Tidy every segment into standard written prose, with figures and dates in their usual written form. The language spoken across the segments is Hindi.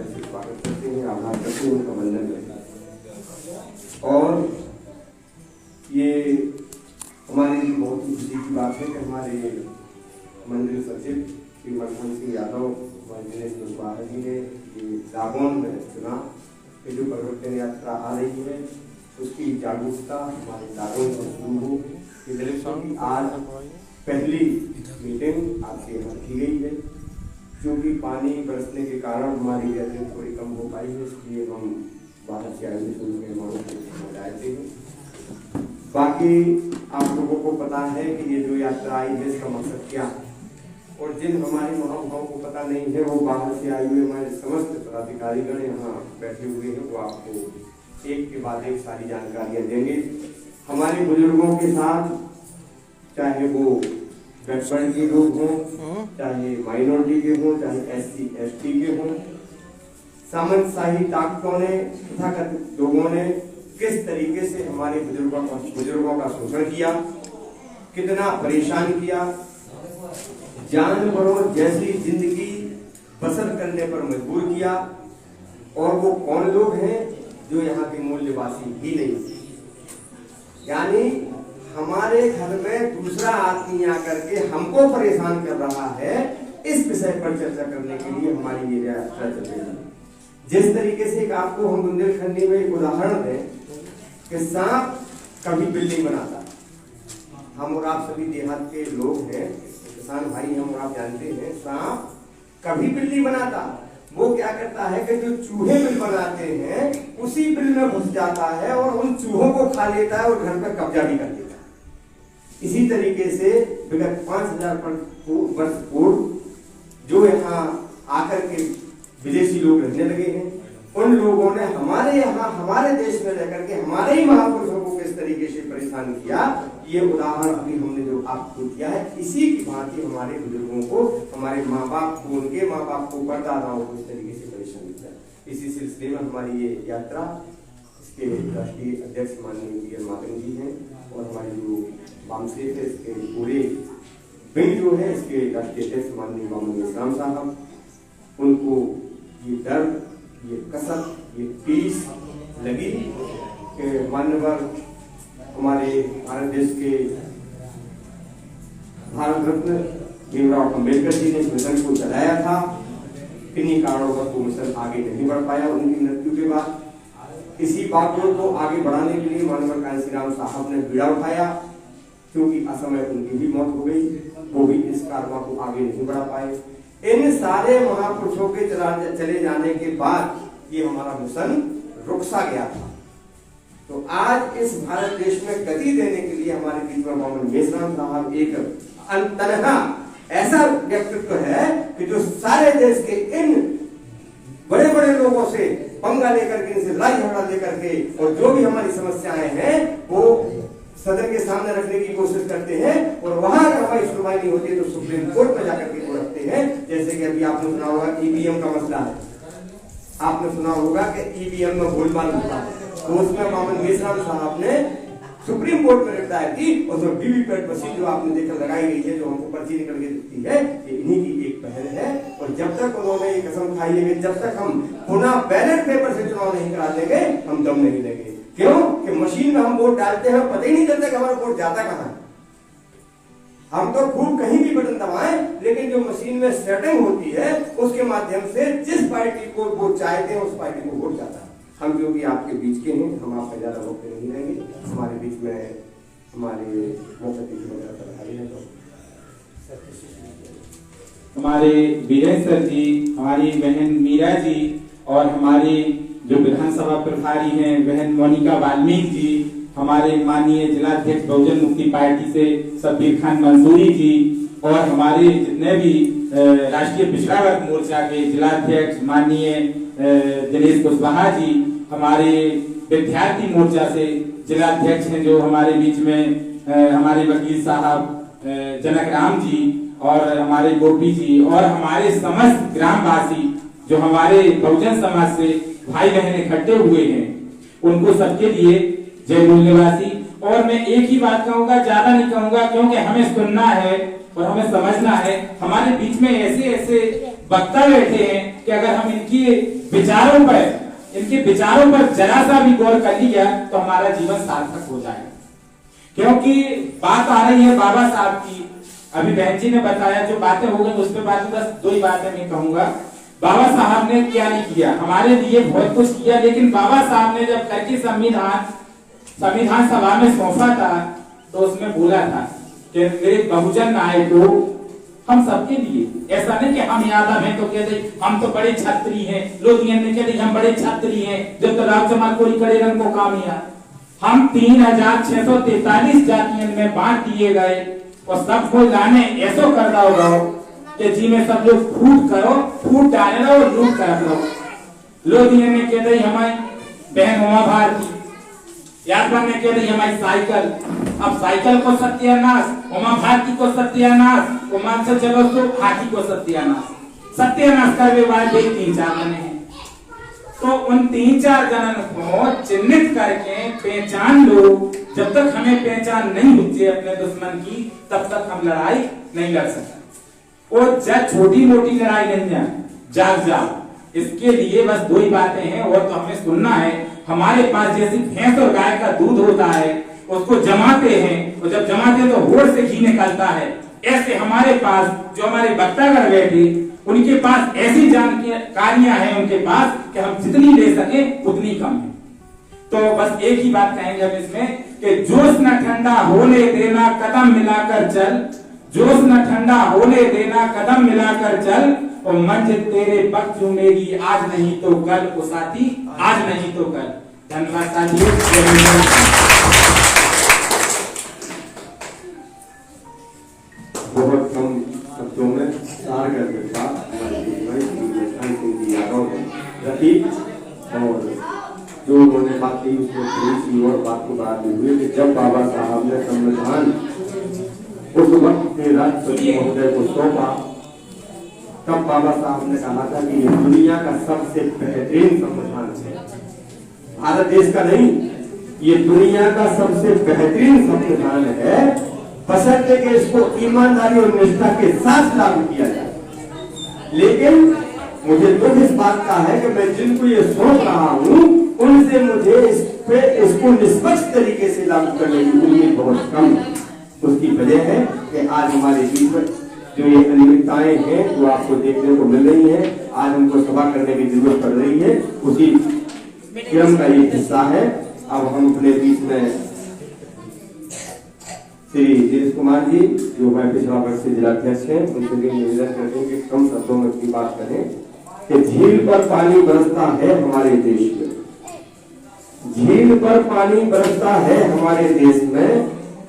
से स्वागत करते हैं, आभार करते हैं, उनका वंदन करते हैं। और ये हमारे लिए बहुत ही खुशी की बात है कि हमारे मंदिर सचिव श्री मनमोहन सिंह यादव हमारे दिनेश कुशवाहा जी ने ये सागौन में चुना कि जो परिवर्तन यात्रा आ रही है उसकी जागरूकता हमारे सागौन से शुरू हो। की आज पहली मीटिंग आपके यहाँ की गई है, क्योंकि पानी बरसने के कारण हमारी गैदरिंग थोड़ी कम हो पाई है, इसलिए हम बाहर से आए मेहमानों को जाते हैं। बाकी आप लोगों को पता है कि ये जो यात्रा आई है इसका मकसद क्या है, और जिन हमारे महानुभावों को पता नहीं है वो बाहर से आए हुए हमारे समस्त पदाधिकारीगण यहाँ बैठे हुए हैं, वो आपको एक के बाद एक सारी जानकारियां देंगे। हमारे बुजुर्गों के साथ चाहे वो बैकवर्ड के लोग हों, चाहे माइनॉरिटी के हों, चाहे SC ST के हों, सामंतशाही ताकतों ने तथाकथित लोगों ने किस तरीके से हमारे बुजुर्गों का शोषण किया, कितना परेशान किया, जानवरों जैसी जिंदगी बसर करने पर मजबूर किया, और वो कौन लोग हैं जो यहाँ के मूल्यवासी ही नहीं। यानी हमारे घर में दूसरा आदमी आकर के हमको परेशान कर रहा है, इस विषय पर चर्चा करने के लिए हमारी ये यात्रा चल रही है। जिस तरीके से आपको हम बुंदेलखंडी में एक उदाहरण दें कि सांप कभी बिल्डिंग बनाता, हम और आप सभी देहात के लोग हैं, किसान भाई हम और आप जानते हैं, सांप कभी बिल्डिंग बनाता, वो क्या करता है कि जो चूहे बिल बनाते हैं उसी बिल में घुस जाता है और उन चूहों को खा लेता है और घर पर कब्जा भी कर लेता है। इसी तरीके से विगत 5000 वर्ष पूर्व जो यहाँ आकर के विदेशी लोग रहने लगे हैं, उन लोगों ने हमारे यहाँ हमारे देश में रहकर के हमारे ही महापुरुषों को किस तरीके से परेशान किया, ये उदाहरण अभी हमने जो आपको दिया है, इसी की भांति हमारे बुजुर्गों को, हमारे माँ बाप को, उनके माँ बाप को, परदादाओं को इस तरीके से परेशान किया। इसी सिलसिले में हमारी ये यात्रा, इसके राष्ट्रीय अध्यक्ष माननीय वीएन मातंग जी हैं, और हमारी जो वामसेफ है इसके पूरे विंग जो है इसके राष्ट्रीय अध्यक्ष माननीय वामन मेश्राम साहब, उनको ये दर्द, ये कसक, ये पीस लगी कि मान्यवर हमारे भारत देश के भारत रत्न भीमराव अम्बेडकर जी ने इस मिशन को चलाया था, किन्हीं कारणों पर वो मिशन आगे नहीं बढ़ पाया उनकी मृत्यु के बाद। इसी बात को आगे बढ़ाने के लिए माननीय कांशीराम साहब ने बीड़ा उठाया, क्योंकि असमय उनकी भी मौत हो गई, वो भी इस कारवा को आगे नहीं बढ़ा पाए। इन सारे महापुरुषों के चले जाने के बाद ये हमारा मिशन रुक सा गया था। तो आज इस भारत देश में गति देने के लिए हमारे बीच में वामन मेश्राम साहब एक अनतनहा ऐसा व्यक्तित्व है कि जो सारे देश के इन बड़े बड़े लोगों से पंगा लेकर के, इनसे लड़ाई झगड़ा लेकर के, और जो भी हमारी समस्याएं हैं वो सदन के सामने रखने की कोशिश करते हैं, और वहां अगर हमारी सुनवाई नहीं होती है तो सुप्रीम कोर्ट में जाकर के वो रखते हैं। जैसे कि अभी आपने सुना होगा EVM का मसला है, आपने सुना होगा कि EVM में गोलमाल होता है, तो उसमें वामन मेश्राम साहब ने सुप्रीम कोर्ट में दायर की, और जो वीवीपैट मशीन जो आपने देखा लगाई गई है, जो हमको पर्ची निकल के दिखती है, ये इन्हीं की एक पहल है। और जब तक उन्होंने ये कसम खाई है कि जब तक हम पुनः बैलेट पेपर से चुनाव नहीं करा देंगे हम दम नहीं देंगे। क्यों कि मशीन में हम वोट डालते हैं, पता ही नहीं चलता कि हमारा वोट जाता कहां है। हम तो खूब कहीं भी बटन दबाएं, लेकिन जो मशीन में सेटिंग होती है उसके माध्यम से जिस पार्टी को वोट चाहते हैं उस पार्टी को वोट जाता है। हम जो भी आपके बीच के हैं, हम आपका ज्यादा वक्त नहीं रहेंगे, हमारे बीच में हमारे मुख्य अतिथि वगैरह हैं, तो हमारे विजय सर जी, हमारी बहन मीरा जी, और हमारी जो विधानसभा प्रभारी हैं बहन मोनिका वाल्मीकि जी, हमारे माननीय जिलाध्यक्ष बहुजन मुक्ति पार्टी से शब्बीर खान मंसूरी जी, और हमारे जितने भी राष्ट्रीय पिछड़ा वर्ग मोर्चा के जिलाध्यक्ष माननीय दिनेश कुशवाहा जी, हमारे विद्यार्थी मोर्चा से जिलाध्यक्ष हैं जो हमारे बीच में हमारे वकील साहब जनक राम जी, और हमारे गोपी जी, और हमारे समस्त ग्रामवासी जो हमारे बहुजन समाज से भाई बहन इकट्ठे हुए हैं, उनको सबके लिए जय मूल्यवासी। और मैं एक ही बात कहूंगा, ज्यादा नहीं कहूंगा, क्योंकि हमें सुनना है और हमें समझना है। हमारे बीच में ऐसे ऐसे वक्ता बैठे हैं कि अगर हम इनके विचारों पर जरा सा भी गौर कर लिया तो हमारा जीवन सार्थक हो जाएगा। क्योंकि बात आ रही है बाबा साहब की, अभी बहन जी ने बताया, जो बातें हो गई उस पर बात, बस 2 ही बातें मैं कहूंगा। बाबा साहब ने क्या नहीं किया, हमारे लिए बहुत कुछ किया, लेकिन बाबा साहब ने जब करके संविधान सभा में सौंपा था तो उसमें बोला था कि मेरे बहुजन नायकों, हम सबके लिए, ऐसा नहीं कि हम यादव हैं तो कहते हम तो बड़े छत्री हैं, लोधियन ने कहते हम बड़े छत्री हैं, जब तो राव जमाल कोरी करे रंग को कामिया। हम 3643 जातियों में बांट दिए गए और सबको लाने ऐसो कर दो कि जी में सब लोग फूट डाले रहो और लूट कर रहो। लोधियन ने कहते हमारी बहन उमा भारती, यादव ने कहते हमारी साइकिल, अब साइकिल को सत्यानाश, उमा भारती को सत्यानाश, उमा से चलो तो हाथी को सत्यानाश करने वाले 3-4 जने हैं। तो उन 3-4 जनन को चिन्हित करके पहचान लो। जब तक हमें पहचान नहीं होती अपने दुश्मन की, तब तक हम लड़ाई नहीं लड़ सकते। और जब छोटी मोटी लड़ाई नहीं जाग इसके लिए बस 2 ही बातें हैं और तो हमें सुनना है। हमारे पास जैसी भैंस और गाय का दूध होता है, उसको जमाते हैं और जब जमाते हैं तो होड़ से घी निकलता है, ऐसे हमारे पास जो हमारे वक्तागण बैठे उनके पास ऐसी जानकारियां हैं उनके पास कि हम जितनी ले सके उतनी कम है। तो बस एक ही बात कहेंगे हम इसमें कि जोश न ठंडा होने देना कदम मिलाकर चल, जोश न ठंडा होने देना कदम मिलाकर चल, और मंजिल तेरे वक्त चूमेगी आज नहीं तो कल, ओ साथी आज नहीं तो कल। धन्यवाद साथियों। बहुत कम शब्दों में सार करके साथ रखी और जो उन्होंने बात की उसमें थोड़ी सी और बात को बढ़ाते हुए कि जब बाबा साहब ने संविधान उस वक्त के राष्ट्रपति महोदय को सौंपा, तब बाबा साहब ने कहा था कि ये दुनिया का सबसे बेहतरीन संविधान है, भारत देश का नहीं, ये दुनिया का सबसे बेहतरीन संविधान है, बशर्ते कि इसको ईमानदारी और निष्ठा के साथ लागू किया जाए। लेकिन मुझे दुख इस बात का है कि मैं जिनको ये सोच रहा हूँ उनसे मुझे इसको निष्पक्ष तरीके से लागू करने की उम्मीद बहुत कम है। उसकी वजह है कि आज हमारे बीच में जो ये अनियमितताएं हैं जो आपको देखने को मिल रही है, आज हमको सभा करने की जरूरत पड़ रही है, उसी क्रम का ये हिस्सा है। अब हम अपने बीच में श्री दिनेश कुमार जी जो मैं पिछड़ा वर्ष से जिलाध्यक्ष हैं, उनसे भी निवेदन करते हैं कि कम शब्दों में अपनी बात करें कि झील पर पानी बरसता है हमारे देश में, झील पर पानी बरसता है हमारे देश में,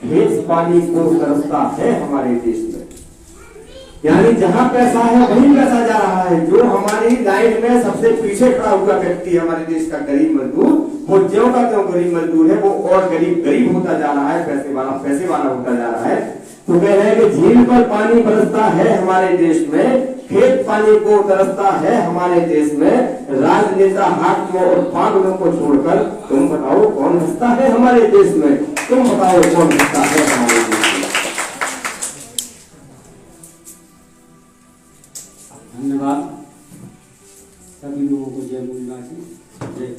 खेत पानी को तरसता है हमारे देश में। यानी जहां पैसा है वहीं पैसा जा रहा है। जो हमारी लाइन में सबसे पीछे खड़ा हुआ व्यक्ति हमारे देश का गरीब मजदूर, वो ज्यों का त्यों गरीब मजदूर है, वो और गरीब होता जा रहा है, पैसे वाला होता जा रहा है। तो कह रहे हैं कि झील पर पानी बरसता है हमारे देश में, खेत पानी को तरसता है हमारे देश में, राजनेता हाकिमों और पागलों को छोड़कर तुम बताओ कौन हंसता है हमारे देश में, तुम बताओ कौन हंसता है हमारे देश में। धन्यवाद सभी लोगों को। जय मूलवासी, जय।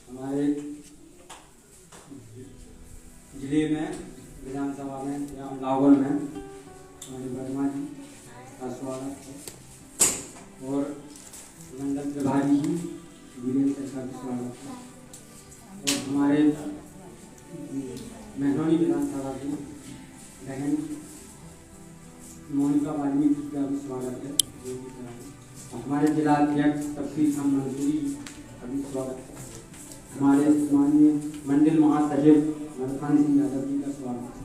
हमारे जिले में विधानसभा में या लाहौर में हमारे वर्मा जी का स्वागत है और मंडल प्रभारी जी वीरेंद्र का भी स्वागत है और हमारे मेहरौनी विधानसभा की बहन मोनिका वाल्मीकि का भी स्वागत है। हमारे जिला अध्यक्ष तफसीर खान मंसूरी का भी स्वागत है। हमारे माननीय मंडल महासचिव मरखान सिंह यादव जी का स्वागत है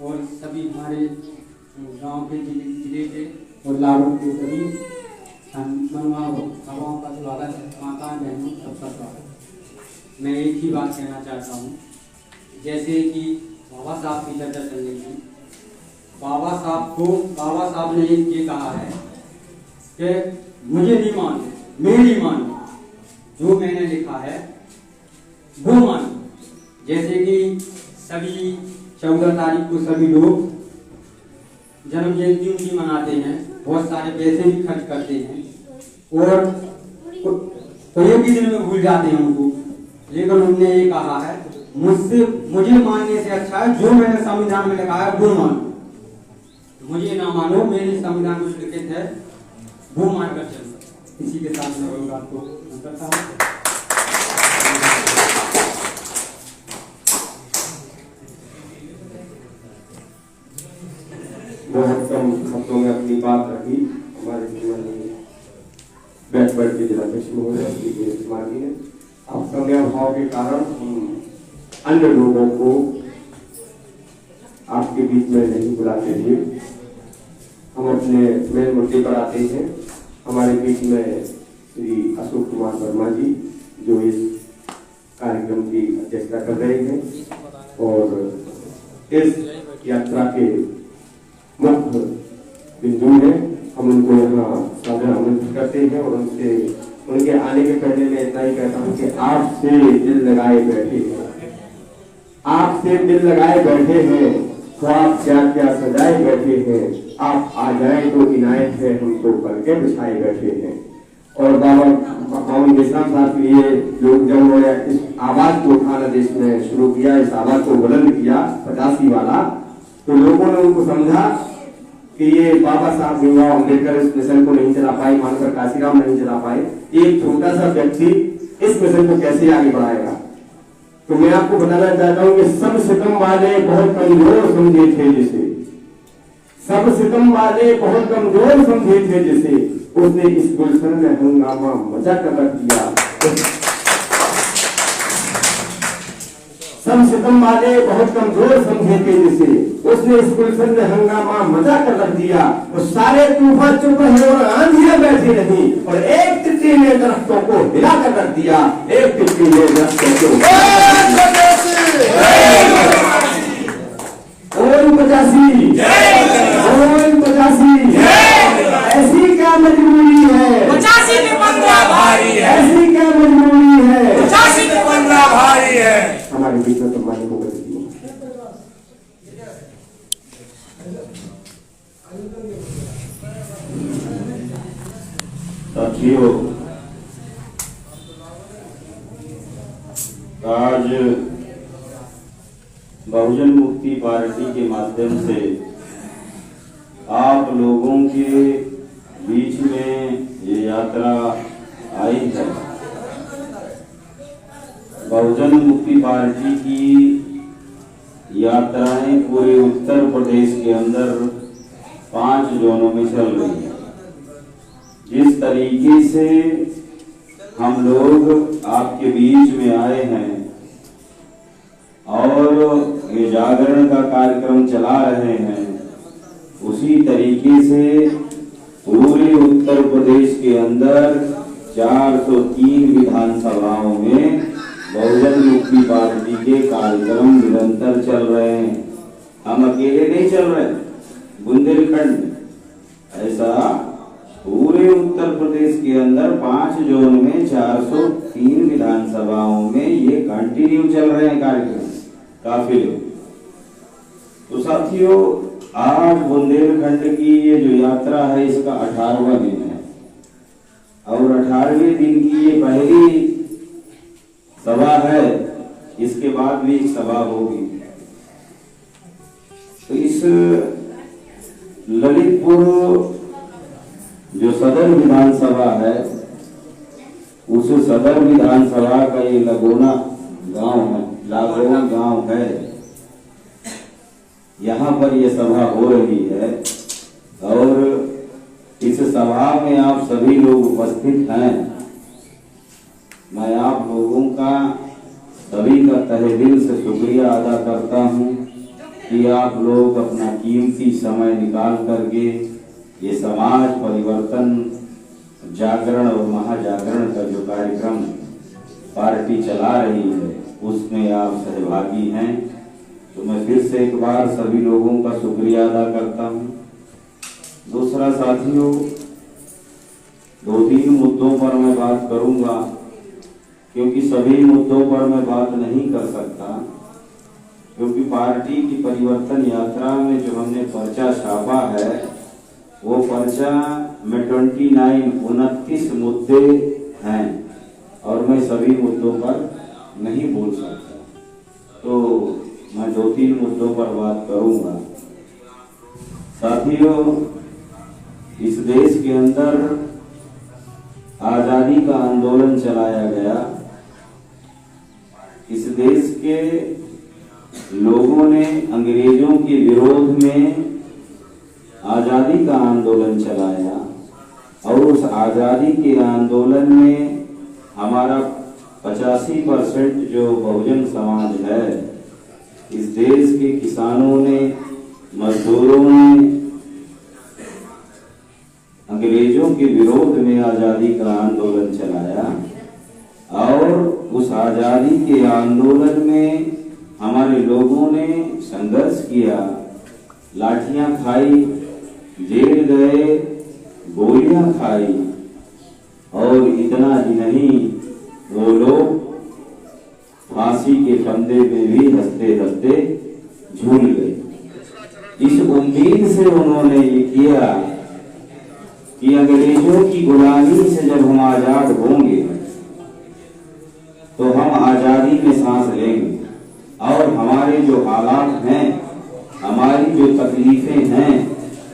और सभी हमारे गांव के जिले के और लाहौर के सभी सभाओं का स्वागत है। माता बहनों सबका स्वागत। मैं एक ही बात कहना चाहता हूँ, जैसे कि बाबा साहब की चर्चा चल रही थी, बाबा साहब ने ये कहा है कि मुझे नहीं मानो, मेरी मानो, जो मैंने लिखा है वो मानो। जैसे कि सभी 14 तारीख को सभी लोग जन्म जयंती उनकी मनाते हैं, बहुत सारे पैसे भी खर्च करते हैं और तो एक ही दिन में भूल जाते हैं उनको। लेकिन उन्होंने ये कहा है, मुझे मानने से अच्छा है जो मैंने संविधान में लिखा है वो मानो, मुझे ना मानो, मेरे संविधान में लिखित है वो मानकर चलो। इसी के साथ मैं बात को करता हूँ। बहुत कम शब्दों में अपनी बात रखी हमारे बैठ के जिलाध्यक्ष महोदय ने। आप समय अभाव के कारण हम अन्य लोगों को आपके बीच में नहीं बुलाते थे। हम अपने मेन मुद्दे पर आते हैं। हमारे बीच में श्री अशोक कुमार वर्मा जी जो इस कार्यक्रम की अध्यक्षता कर रहे हैं और इस यात्रा के मुख्य बिंदु है। हम उनको यहाँ सादर आमंत्रित करते हैं और उनके आने के पहले मैं इतना ही कहता हूँ कि आपसे दिल लगाए बैठे हैं, आपसे दिल लगाए बैठे हैं, ख्वाब क्या क्या सजाए बैठे हैं। आप आ जाए तो इनायत है, हम तो करके बिछाए बैठे हैं। और बाबा पावन देशराम साहब के लिए लोग जब उन्होंने इस आवाज को उठाना देश में शुरू किया, इस आवाज को बुलंद किया 85 वाला, तो लोगों ने उनको समझा कि ये बाबा साहब भीमराव अम्बेडकर इस मिशन को नहीं चला पाए, मानकर काशीराम नहीं चला पाए, एक छोटा सा व्यक्ति इस मिशन को कैसे आगे बढ़ाएगा। तो मैं आपको बताना चाहता हूँ कि सब सितम वाले बहुत कमजोर समझे थे जिसे, सब सितम वाले बहुत कमजोर समझे थे जिसे, उसने इस गुलशन में हंगामा मचा कर रख दिया। सब सितम वाले बहुत कमजोर समझे थे जिसे, उसने इस गुलशन में हंगामा मचा कर रख दिया। वो सारे तूफान चुप रहे और आंधियां बैठी रही और एक तितली ने दरख्तों को हिला कर रख दिया, एक तितली ने दरख्तों को 85 ऐसी क्या मजबूरी है, 85 में 15 भारी है, ऐसी क्या मजबूरी है, 85 में 15 भारी है। हमारे बीच में सम्मानित होकर दी साथियों, आज बहुजन मुक्ति पार्टी के माध्यम से आप लोगों के बीच में ये यात्रा आई है। बहुजन मुक्ति पार्टी की यात्राएं पूरे उत्तर प्रदेश के अंदर 5 जोनों में चल रही है। जिस तरीके से हम लोग आपके बीच में आए हैं और ये जागरण का कार्यक्रम चला रहे हैं, उसी तरीके से पूरे उत्तर प्रदेश के अंदर 403 विधानसभाओं में बहुजन मुक्ति पार्टी के कार्यक्रम निरंतर चल रहे हैं। हम अकेले नहीं चल रहे, बुंदेलखंड में ऐसा पूरे उत्तर प्रदेश के अंदर 5 जोन में 403 विधानसभाओं में ये कंटिन्यू चल रहे हैं कार्यक्रम काफिले। तो साथियों, आज बुंदेलखंड की ये जो यात्रा है इसका 18वां दिन है और 18वें दिन की ये पहली सभा है। इसके बाद भी एक सभा होगी। तो इस ललितपुर जो सदर विधानसभा है, उस सदर विधानसभा का ये लगोना गांव है, यहाँ पर ये सभा हो रही है और इस सभा में आप सभी लोग उपस्थित हैं। मैं आप लोगों का सभी का तहे दिल से शुक्रिया अदा करता हूँ कि आप लोग अपना कीमती समय निकाल करके ये समाज परिवर्तन जागरण और महाजागरण का जो कार्यक्रम पार्टी चला रही है उसमें आप सहभागी हैं। तो मैं फिर से एक बार सभी लोगों का शुक्रिया अदा करता हूँ। दूसरा साथियों, 2-3 मुद्दों पर मैं बात करूंगा क्योंकि सभी मुद्दों पर मैं बात नहीं कर सकता, क्योंकि पार्टी की परिवर्तन यात्रा में जो हमने पर्चा छापा है वो पर्चा में 29 मुद्दे हैं और मैं सभी मुद्दों पर नहीं बोल सकता, तो मैं 2-3 मुद्दों पर बात करूंगा। साथियों, इस देश के अंदर आजादी का आंदोलन चलाया गया। इस देश के लोगों ने अंग्रेजों के विरोध में आजादी का आंदोलन चलाया और उस आजादी के आंदोलन में हमारा 85% जो बहुजन समाज है, इस देश के किसानों ने, मजदूरों ने अंग्रेजों के विरोध में आजादी का आंदोलन चलाया और उस आजादी के आंदोलन में हमारे लोगों ने संघर्ष किया, लाठियां खाई, जेल गए, गोलियां खाई और इतना ही नहीं, वो लोग फांसी के फंदे में भी हंसते हंसते झूल गए। इस उम्मीद से उन्होंने ये किया कि अंग्रेजों की गुलामी से जब हम आजाद होंगे तो हम आजादी में सांस लेंगे और हमारे जो हालात हैं, हमारी जो तकलीफें हैं,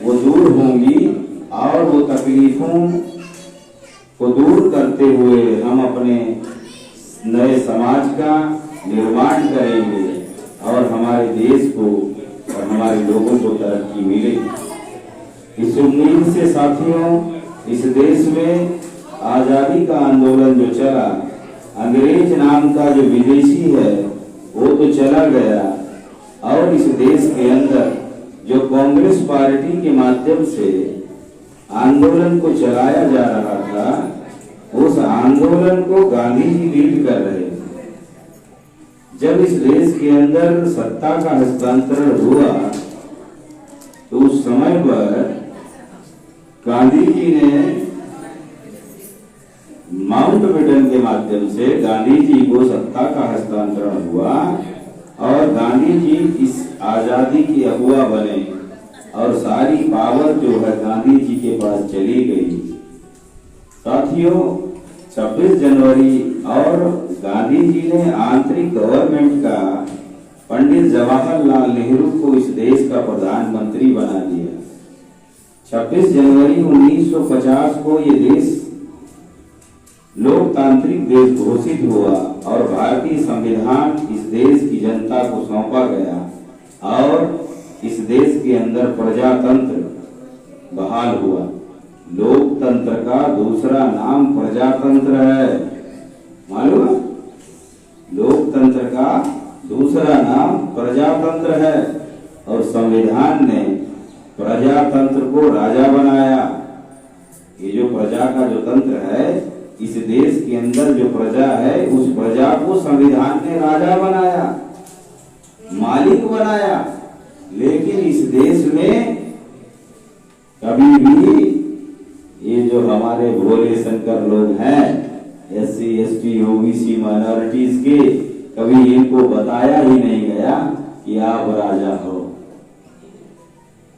वो दूर होंगी और वो तकलीफों को दूर करते हुए हम अपने नए समाज का निर्माण करेंगे और हमारे देश को और हमारे लोगों को तरक्की मिलेगी। इस उम्मीद से साथियों, इस देश में आजादी का आंदोलन जो चला, अंग्रेज नाम का जो विदेशी है वो तो चला गया और इस देश के अंदर जो कांग्रेस पार्टी के माध्यम से आंदोलन को चलाया जा रहा था, उस आंदोलन को गांधी जी लीड कर रहे थे। जब इस देश के अंदर सत्ता का हस्तांतरण हुआ तो उस समय पर गांधी जी ने माउंटबेटन के माध्यम से गांधी जी को सत्ता का हस्तांतरण हुआ और गांधी जी इस आजादी के अगुवा बने और सारी पावर जो है गांधी जी के पास चली गई। साथियों, 26 जनवरी और गांधी जी ने आंतरिक गवर्नमेंट का पंडित जवाहरलाल नेहरू को इस देश का प्रधानमंत्री बना दिया। 26 जनवरी 1950 को ये देश लोकतांत्रिक देश घोषित हुआ और भारतीय संविधान इस देश की जनता को सौंपा गया और इस देश के अंदर प्रजातंत्र बहाल हुआ। लोकतंत्र का दूसरा नाम प्रजातंत्र है, मालूम है? लोकतंत्र का दूसरा नाम प्रजातंत्र है और संविधान ने प्रजातंत्र को राजा बनाया। ये जो प्रजा का जो तंत्र है, इस देश के अंदर जो प्रजा है, उस प्रजा को संविधान ने राजा बनाया, मालिक बनाया। लेकिन इस देश में कभी भी ये जो हमारे भोले शंकर लोग हैं, SC, ST, OBC माइनॉरिटीज के, कभी इनको बताया ही नहीं गया कि आप राजा हो।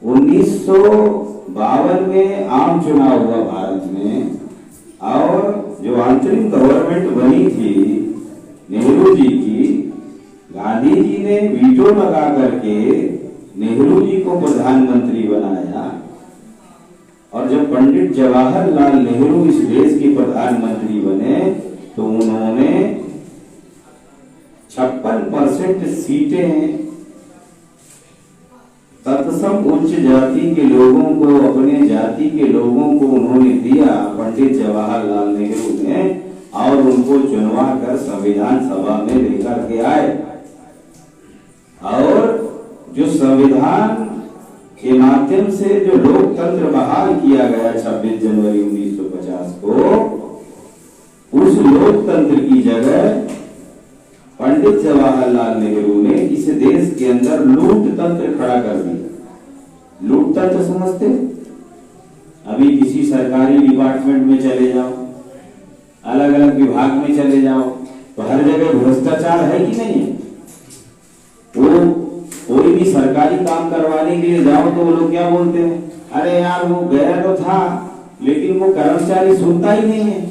1952 में आम चुनाव हुआ भारत में और जो अंतरिम गवर्नमेंट बनी थी नेहरू जी की, गांधी जी ने वीटो लगा करके नेहरू जी को प्रधानमंत्री बनाया और जब पंडित जवाहरलाल नेहरू इस देश के प्रधानमंत्री बने तो उन्होंने 56% सीटें तत्सम उच्च जाति के लोगों को, अपने जाति के लोगों को उन्होंने दिया पंडित जवाहरलाल नेहरू ने और उनको चुनवा कर संविधान सभा में लेकर के आए। और जो संविधान के माध्यम से जो लोकतंत्र बहाल किया गया 26 जनवरी 1950 को, उस लोकतंत्र की जगह पंडित जवाहरलाल नेहरू ने इस देश के अंदर लूट तंत्र खड़ा कर दिया। लूट तंत्र समझते? अभी किसी सरकारी डिपार्टमेंट में चले जाओ, अलग अलग विभाग में चले जाओ, तो हर जगह भ्रष्टाचार है कि नहीं है? वो कोई भी सरकारी काम करवाने के लिए जाओ तो वो लोग क्या बोलते हैं, अरे यार वो गया तो था, लेकिन वो कर्मचारी सुनता ही नहीं है।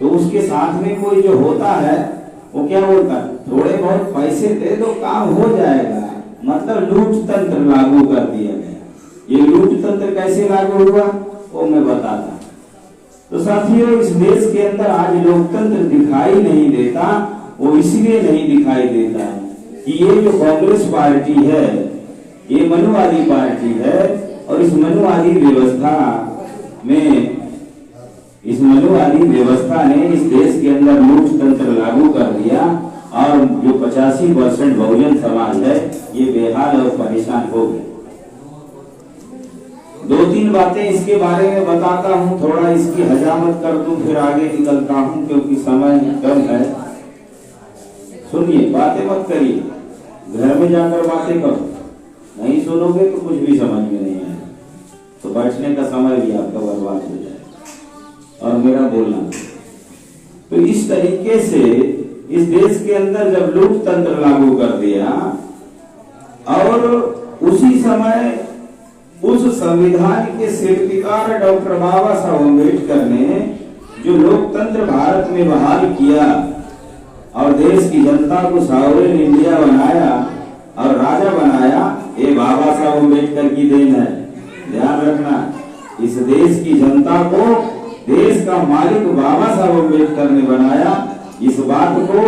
तो उसके साथ में कोई जो होता है वो क्या बोलता है, थोड़े बहुत पैसे दे दो काम हो जाएगा। मतलब लूट तंत्र लागू कर दिया गया। ये लूट तंत्र कैसे लागू हुआ वो मैं बताता। तो साथियों, इस देश के अंदर आज लोकतंत्र दिखाई नहीं देता। वो इसलिए नहीं दिखाई देता है कि ये जो कांग्रेस पार्टी है ये मनुवादी पार्टी है, और इस मनुवादी व्यवस्था ने इस देश के अंदर लूट तंत्र लागू कर दिया, और जो 85% बहुजन समाज है ये बेहाल और परेशान हो गए। 2-3 बातें इसके बारे में बताता हूँ, थोड़ा इसकी हजामत कर दूं, फिर आगे निकलता हूँ क्योंकि समय कम है। सुनिए, बातें मत करिए, घर में जाकर बातें करो। नहीं सुनोगे तो कुछ भी समझ में नहीं आएगा, तो बैठने का समय भी आपका बर्बाद हो जाएगा और मेरा बोलना। तो इस तरीके से इस देश के अंदर जब लूट तंत्र लागू कर दिया, और उसी समय उस संविधान के शिल्पकार डॉक्टर बाबा साहब अम्बेडकर ने जो लोकतंत्र भारत में बहाल किया और देश की जनता को सॉवरेन इंडिया बनाया और राजा बनाया, ये बाबा साहब अम्बेडकर की देन है। ध्यान रखना, इस देश की जनता को देश का मालिक बाबा साहब अम्बेडकर ने बनाया। इस बात को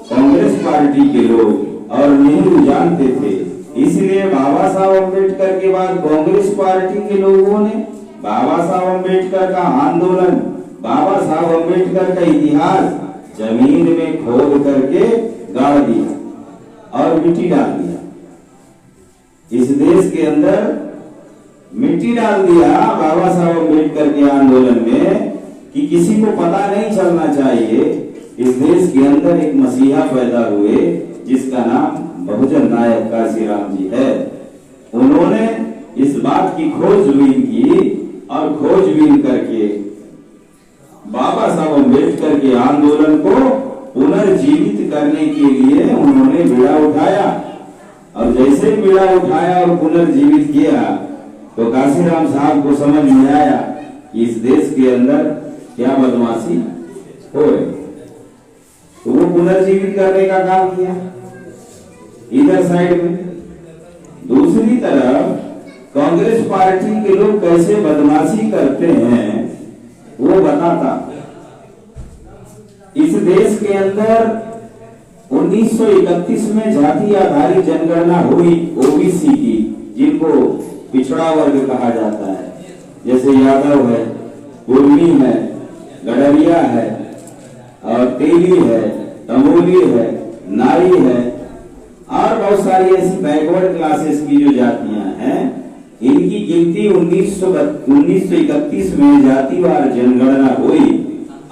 कांग्रेस पार्टी के लोग और नेहरू जानते थे, इसलिए बाबा साहब अम्बेडकर के बाद कांग्रेस पार्टी के लोगों ने बाबा साहब अम्बेडकर का आंदोलन, बाबा साहब अम्बेडकर का इतिहास जमीन में खोद करके गाड़ दिया और मिट्टी डाल दिया। इस देश के अंदर मिट्टी डाल दिया बाबा साहब अम्बेडकर के आंदोलन में, कि किसी को पता नहीं चलना चाहिए इस देश के अंदर एक मसीहा पैदा हुए जिसका नाम बहुजन नायक काशीराम जी है। उन्होंने इस बात की खोजबीन की और खोजबीन करके बाबा साहब अम्बेडकर के आंदोलन को पुनर्जीवित करने के लिए उन्होंने बीड़ा उठाया, और जैसे बीड़ा उठाया और पुनर्जीवित किया तो काशीराम साहब को समझ में आया कि इस देश के अंदर क्या बदमाशी हो रही, तो वो पुनर्जीवित करने का काम किया इधर साइड में। दूसरी तरफ कांग्रेस पार्टी के लोग कैसे बदमाशी करते हैं वो बताता। इस देश के अंदर 1931 में जाति आधारित जनगणना हुई ओबीसी की, जिनको पिछड़ा वर्ग कहा जाता है, जैसे यादव है, कुर्मी है, गडरिया है, और तेली है, तमोली है, नारी है, और बहुत सारी ऐसी बैकवर्ड क्लासेस की जो जातियां हैं, इनकी गिनती 1931 में जातिवार जनगणना हुई,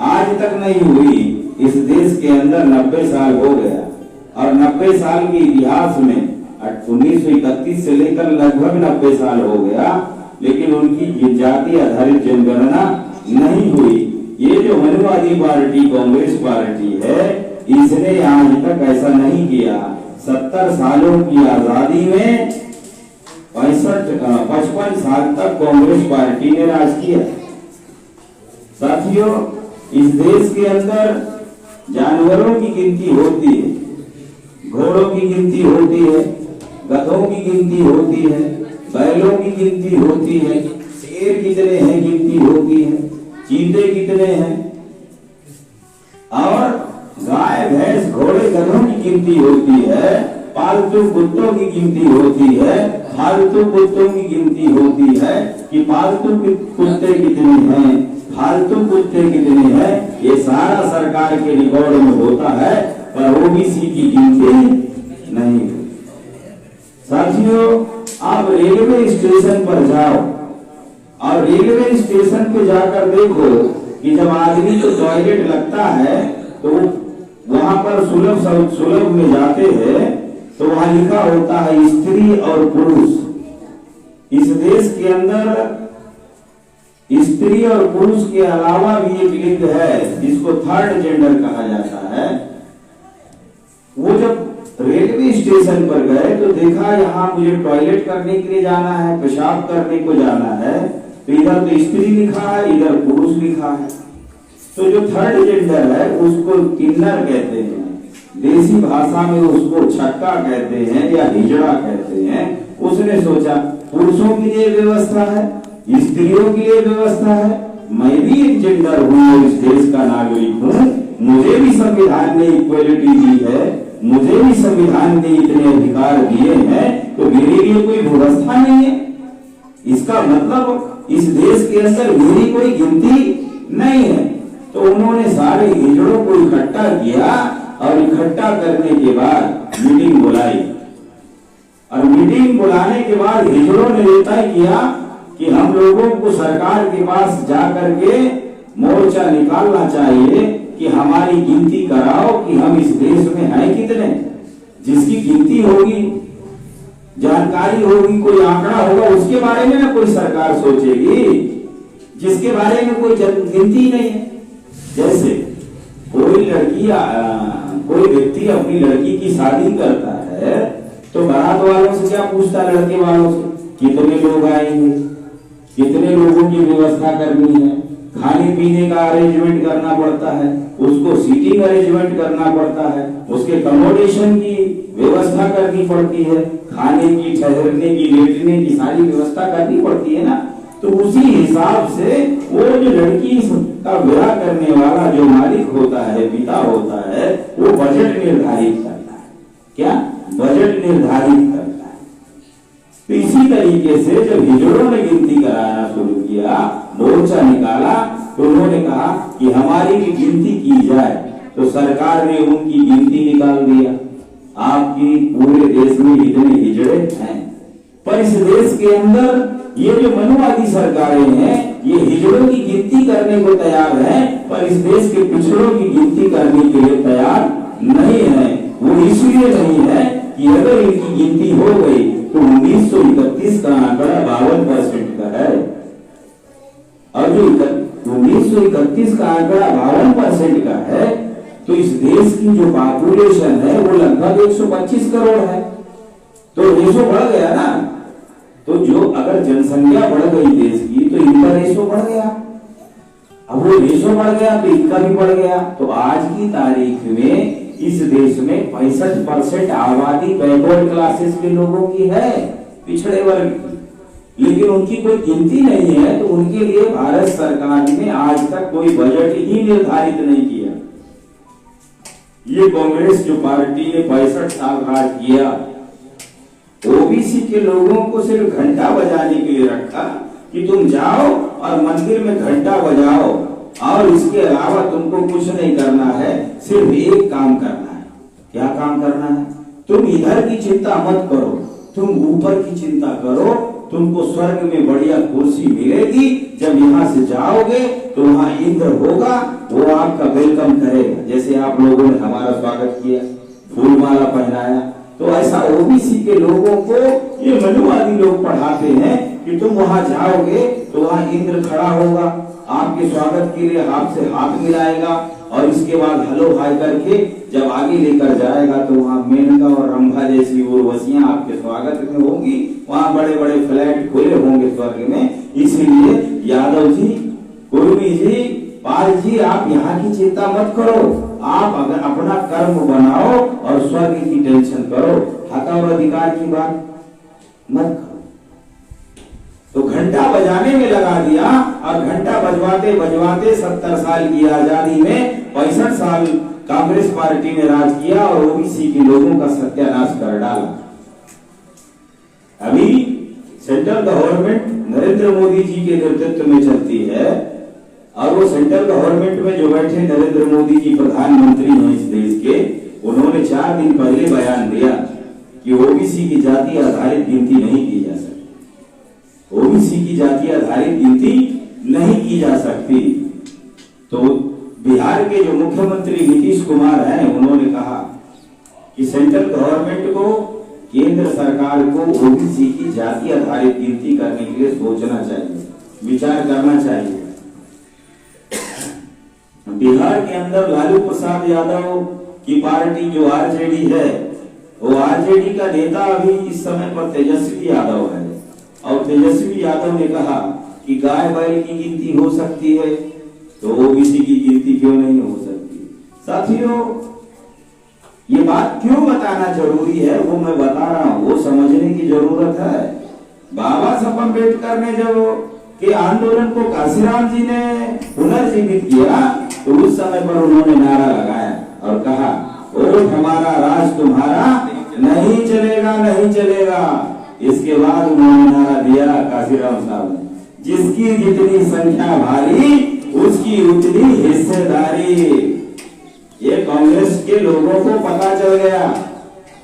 आज तक नहीं हुई। इस देश के अंदर 90 साल हो गया, और 90 साल के इतिहास में 1931 से लेकर लगभग 90 साल हो गया, लेकिन उनकी जाति आधारित जनगणना नहीं हुई। ये जो मनुवादी पार्टी कांग्रेस पार्टी है, इसने आज तक ऐसा नहीं किया। 70 सालों की आजादी में 55 साल तक कांग्रेस पार्टी ने राज किया। साथियों, इस देश के अंदर जानवरों की गिनती होती है, घोड़ों की गिनती होती है, गधों की गिनती होती है, बैलों की गिनती होती है, शेर कितने हैं गिनती होती है, चीते कितने हैं, और गाय भैंस घोड़े गधों की गिनती होती है, पालतू कुत्तों की गिनती होती है, फालतू कुत्तों की गिनती होती है कि पालतू कुत्ते कितने हैं, फालतू कुत्ते कितने हैं, ये सारा सरकार के रिकॉर्ड में होता है, पर ओबीसी की गिनती नहीं होती। साथियों, आप रेलवे स्टेशन पर जाओ और रेलवे स्टेशन पे जाकर देखो कि जब आदमी को टॉयलेट लगता है तो वहां पर सुलभ में जाते हैं तो वहां लिखा होता है स्त्री और पुरुष। इस देश के अंदर स्त्री और पुरुष के अलावा भी एक लिंग है जिसको थर्ड जेंडर कहा जाता है। वो जब रेलवे स्टेशन पर गए तो देखा यहाँ मुझे टॉयलेट करने के लिए जाना है, पेशाब करने को जाना है, तो इधर तो स्त्री लिखा है, इधर पुरुष लिखा है। तो जो थर्ड जेंडर है उसको किन्नर कहते हैं, देसी भाषा में उसको छक्का कहते हैं या हिजड़ा कहते हैं। उसने सोचा पुरुषों के लिए व्यवस्था है, स्त्रियों के लिए व्यवस्था है, मैं भी एक जेंडर हूँ और इस देश का नागरिक हूँ, मुझे भी संविधान ने इक्वलिटी दी है, मुझे भी संविधान ने इतने अधिकार दिए हैं, तो मेरे लिए कोई व्यवस्था नहीं है। इसका मतलब इस देश के अंदर मेरी कोई गिनती नहीं है। तो उन्होंने सारे हिजड़ों को इकट्ठा किया और इकट्ठा करने के बाद मीटिंग बुलाई, और मीटिंग बुलाने के बाद हिजड़ों ने तय किया कि हम लोगों को सरकार के पास जाकर के मोर्चा निकालना चाहिए कि हमारी गिनती कराओ कि हम इस देश में हैं कितने। जिसकी गिनती होगी, जानकारी होगी, कोई आंकड़ा होगा, उसके बारे में ना कोई सरकार सोचेगी, जिसके बारे में कोई गिनती नहीं है। जैसे कोई लड़की कोई व्यक्ति अपनी लड़की की शादी करता है तो बारात वालों से क्या पूछता है, लड़के वालों से कितने लोग आएंगे, कितने लोगों की व्यवस्था करनी है, खाने पीने का अरेंजमेंट करना पड़ता है, उसको सीटिंग अरेंजमेंट करना पड़ता है, उसके अकोमोडेशन की व्यवस्था करनी पड़ती है, खाने की, ठहरने की, लेटने की सारी व्यवस्था करनी पड़ती है ना। तो उसी हिसाब से वो जो लड़की का विवाह करने वाला जो मालिक होता है, पिता होता है, वो बजट निर्धारित करता है। क्या बजट निर्धारित करता है। तो इसी तरीके से जब हिजड़ों ने गिनती कराना शुरू किया, मोर्चा निकाला, तो उन्होंने कहा कि हमारी भी गिनती की जाए। तो सरकार ने उनकी गिनती निकाल दिया। आपकी पूरे देश में इतने हिजड़े हैं, पर इस देश के अंदर ये जो मनुवादी सरकारें हैं, ये हिजड़ों की गिनती करने को तैयार हैं, पर इस देश के पिछड़ों की गिनती करने के लिए तैयार नहीं है। वो इसलिए नहीं है कि अगर इनकी गिनती हो गई तो 1931 का आंकड़ा 52% का है, और जो 1931 का आंकड़ा 52% का है, तो इस देश की जो पॉपुलेशन है वो लगभग 125 करोड़ है। तो रेशो बढ़ गया ना। तो जो अगर जनसंख्या बढ़ गई देश की, तो इनका रेशो बढ़ गया। अब वो रेशो बढ़ गया तो इनका भी बढ़ गया। तो आज की तारीख में इस देश में 65% आबादी बैकवर्ड क्लासेस के लोगों की है, पिछड़े वर्ग की, लेकिन उनकी कोई गिनती नहीं है। तो उनके लिए भारत सरकार ने आज तक कोई बजट ही निर्धारित नहीं किया। ये कांग्रेस जो पार्टी ने 65 साल राज किया, ओबीसी के लोगों को सिर्फ घंटा बजाने के लिए रखा कि तुम जाओ और मंदिर में घंटा बजाओ, और इसके अलावा तुमको कुछ नहीं करना है, सिर्फ एक काम करना है। क्या काम करना है? तुम इधर की चिंता मत करो, तुम ऊपर की चिंता करो। तुमको स्वर्ग में बढ़िया कुर्सी मिलेगी, जब यहाँ से जाओगे तो वहाँ इंद्र होगा, वो आपका वेलकम करेगा। जैसे आप लोगों ने हमारा स्वागत किया, फूल माला पहनाया, तो ऐसा ओबीसी के लोगों को ये मनुवादी लोग पढ़ाते हैं कि तुम वहां जाओगे तो वहां इंद्र खड़ा होगा, आपके स्वागत के लिए आपसे हाथ मिलाएगा, और इसके बाद हेलो हाय करके जब आगे लेकर जाएगा तो वहां मेनका और रंभा जैसी उर्वशियां आपके स्वागत में होंगी। वहां बड़े बड़े फ्लैट खुले होंगे स्वर्ग में। इसलिए यादव जी, कुर्मी जी, पाल जी, आप यहाँ की चिंता मत करो, आप अगर अपना कर्म बनाओ और स्वर्ग की टेंशन करो, हक और अधिकार की बात मत करो। तो घंटा बजाने में लगा दिया, और घंटा बजवाते बजवाते 70 साल की आजादी में 65 साल कांग्रेस पार्टी ने राज किया और ओबीसी के लोगों का सत्यानाश कर डाला। अभी सेंट्रल गवर्नमेंट नरेंद्र मोदी जी के नेतृत्व में चलती है, और वो सेंट्रल गवर्नमेंट में जो बैठे नरेंद्र मोदी जी प्रधानमंत्री हैं इस देश के, उन्होंने 4 दिन पहले बयान दिया कि ओबीसी की जाति आधारित गिनती नहीं की जा सकती। ओबीसी की जाति आधारित गिनती नहीं की जा सकती। तो बिहार के जो मुख्यमंत्री नीतीश कुमार हैं, उन्होंने कहा कि सेंट्रल गवर्नमेंट को, केंद्र सरकार को ओबीसी की जाति आधारित गिनती करने के लिए सोचना चाहिए, विचार करना चाहिए। बिहार के अंदर लालू प्रसाद यादव की पार्टी जो आरजेडी है, वो आरजेडी का नेता अभी इस समय पर तेजस्वी यादव है, और तेजस्वी यादव ने कहा कि गाय बैल की गिनती हो सकती है तो ओबीसी की गिनती क्यों नहीं हो सकती। साथियों, ये बात क्यों बताना जरूरी है वो मैं बता रहा हूं, वो समझने की जरूरत है। बाबा साहब अम्बेडकर ने जब के आंदोलन को काशीराम जी ने पुनर्जीवित किया तो उस समय पर उन्होंने नारा लगाया और कहा, वोट हमारा राज तुम्हारा नहीं चलेगा, नहीं चलेगा। इसके बाद उन्होंने नारा दिया काशीराम साहब ने, जिसकी जितनी संख्या भारी उसकी उतनी हिस्सेदारी। ये कांग्रेस के लोगों को पता चल गया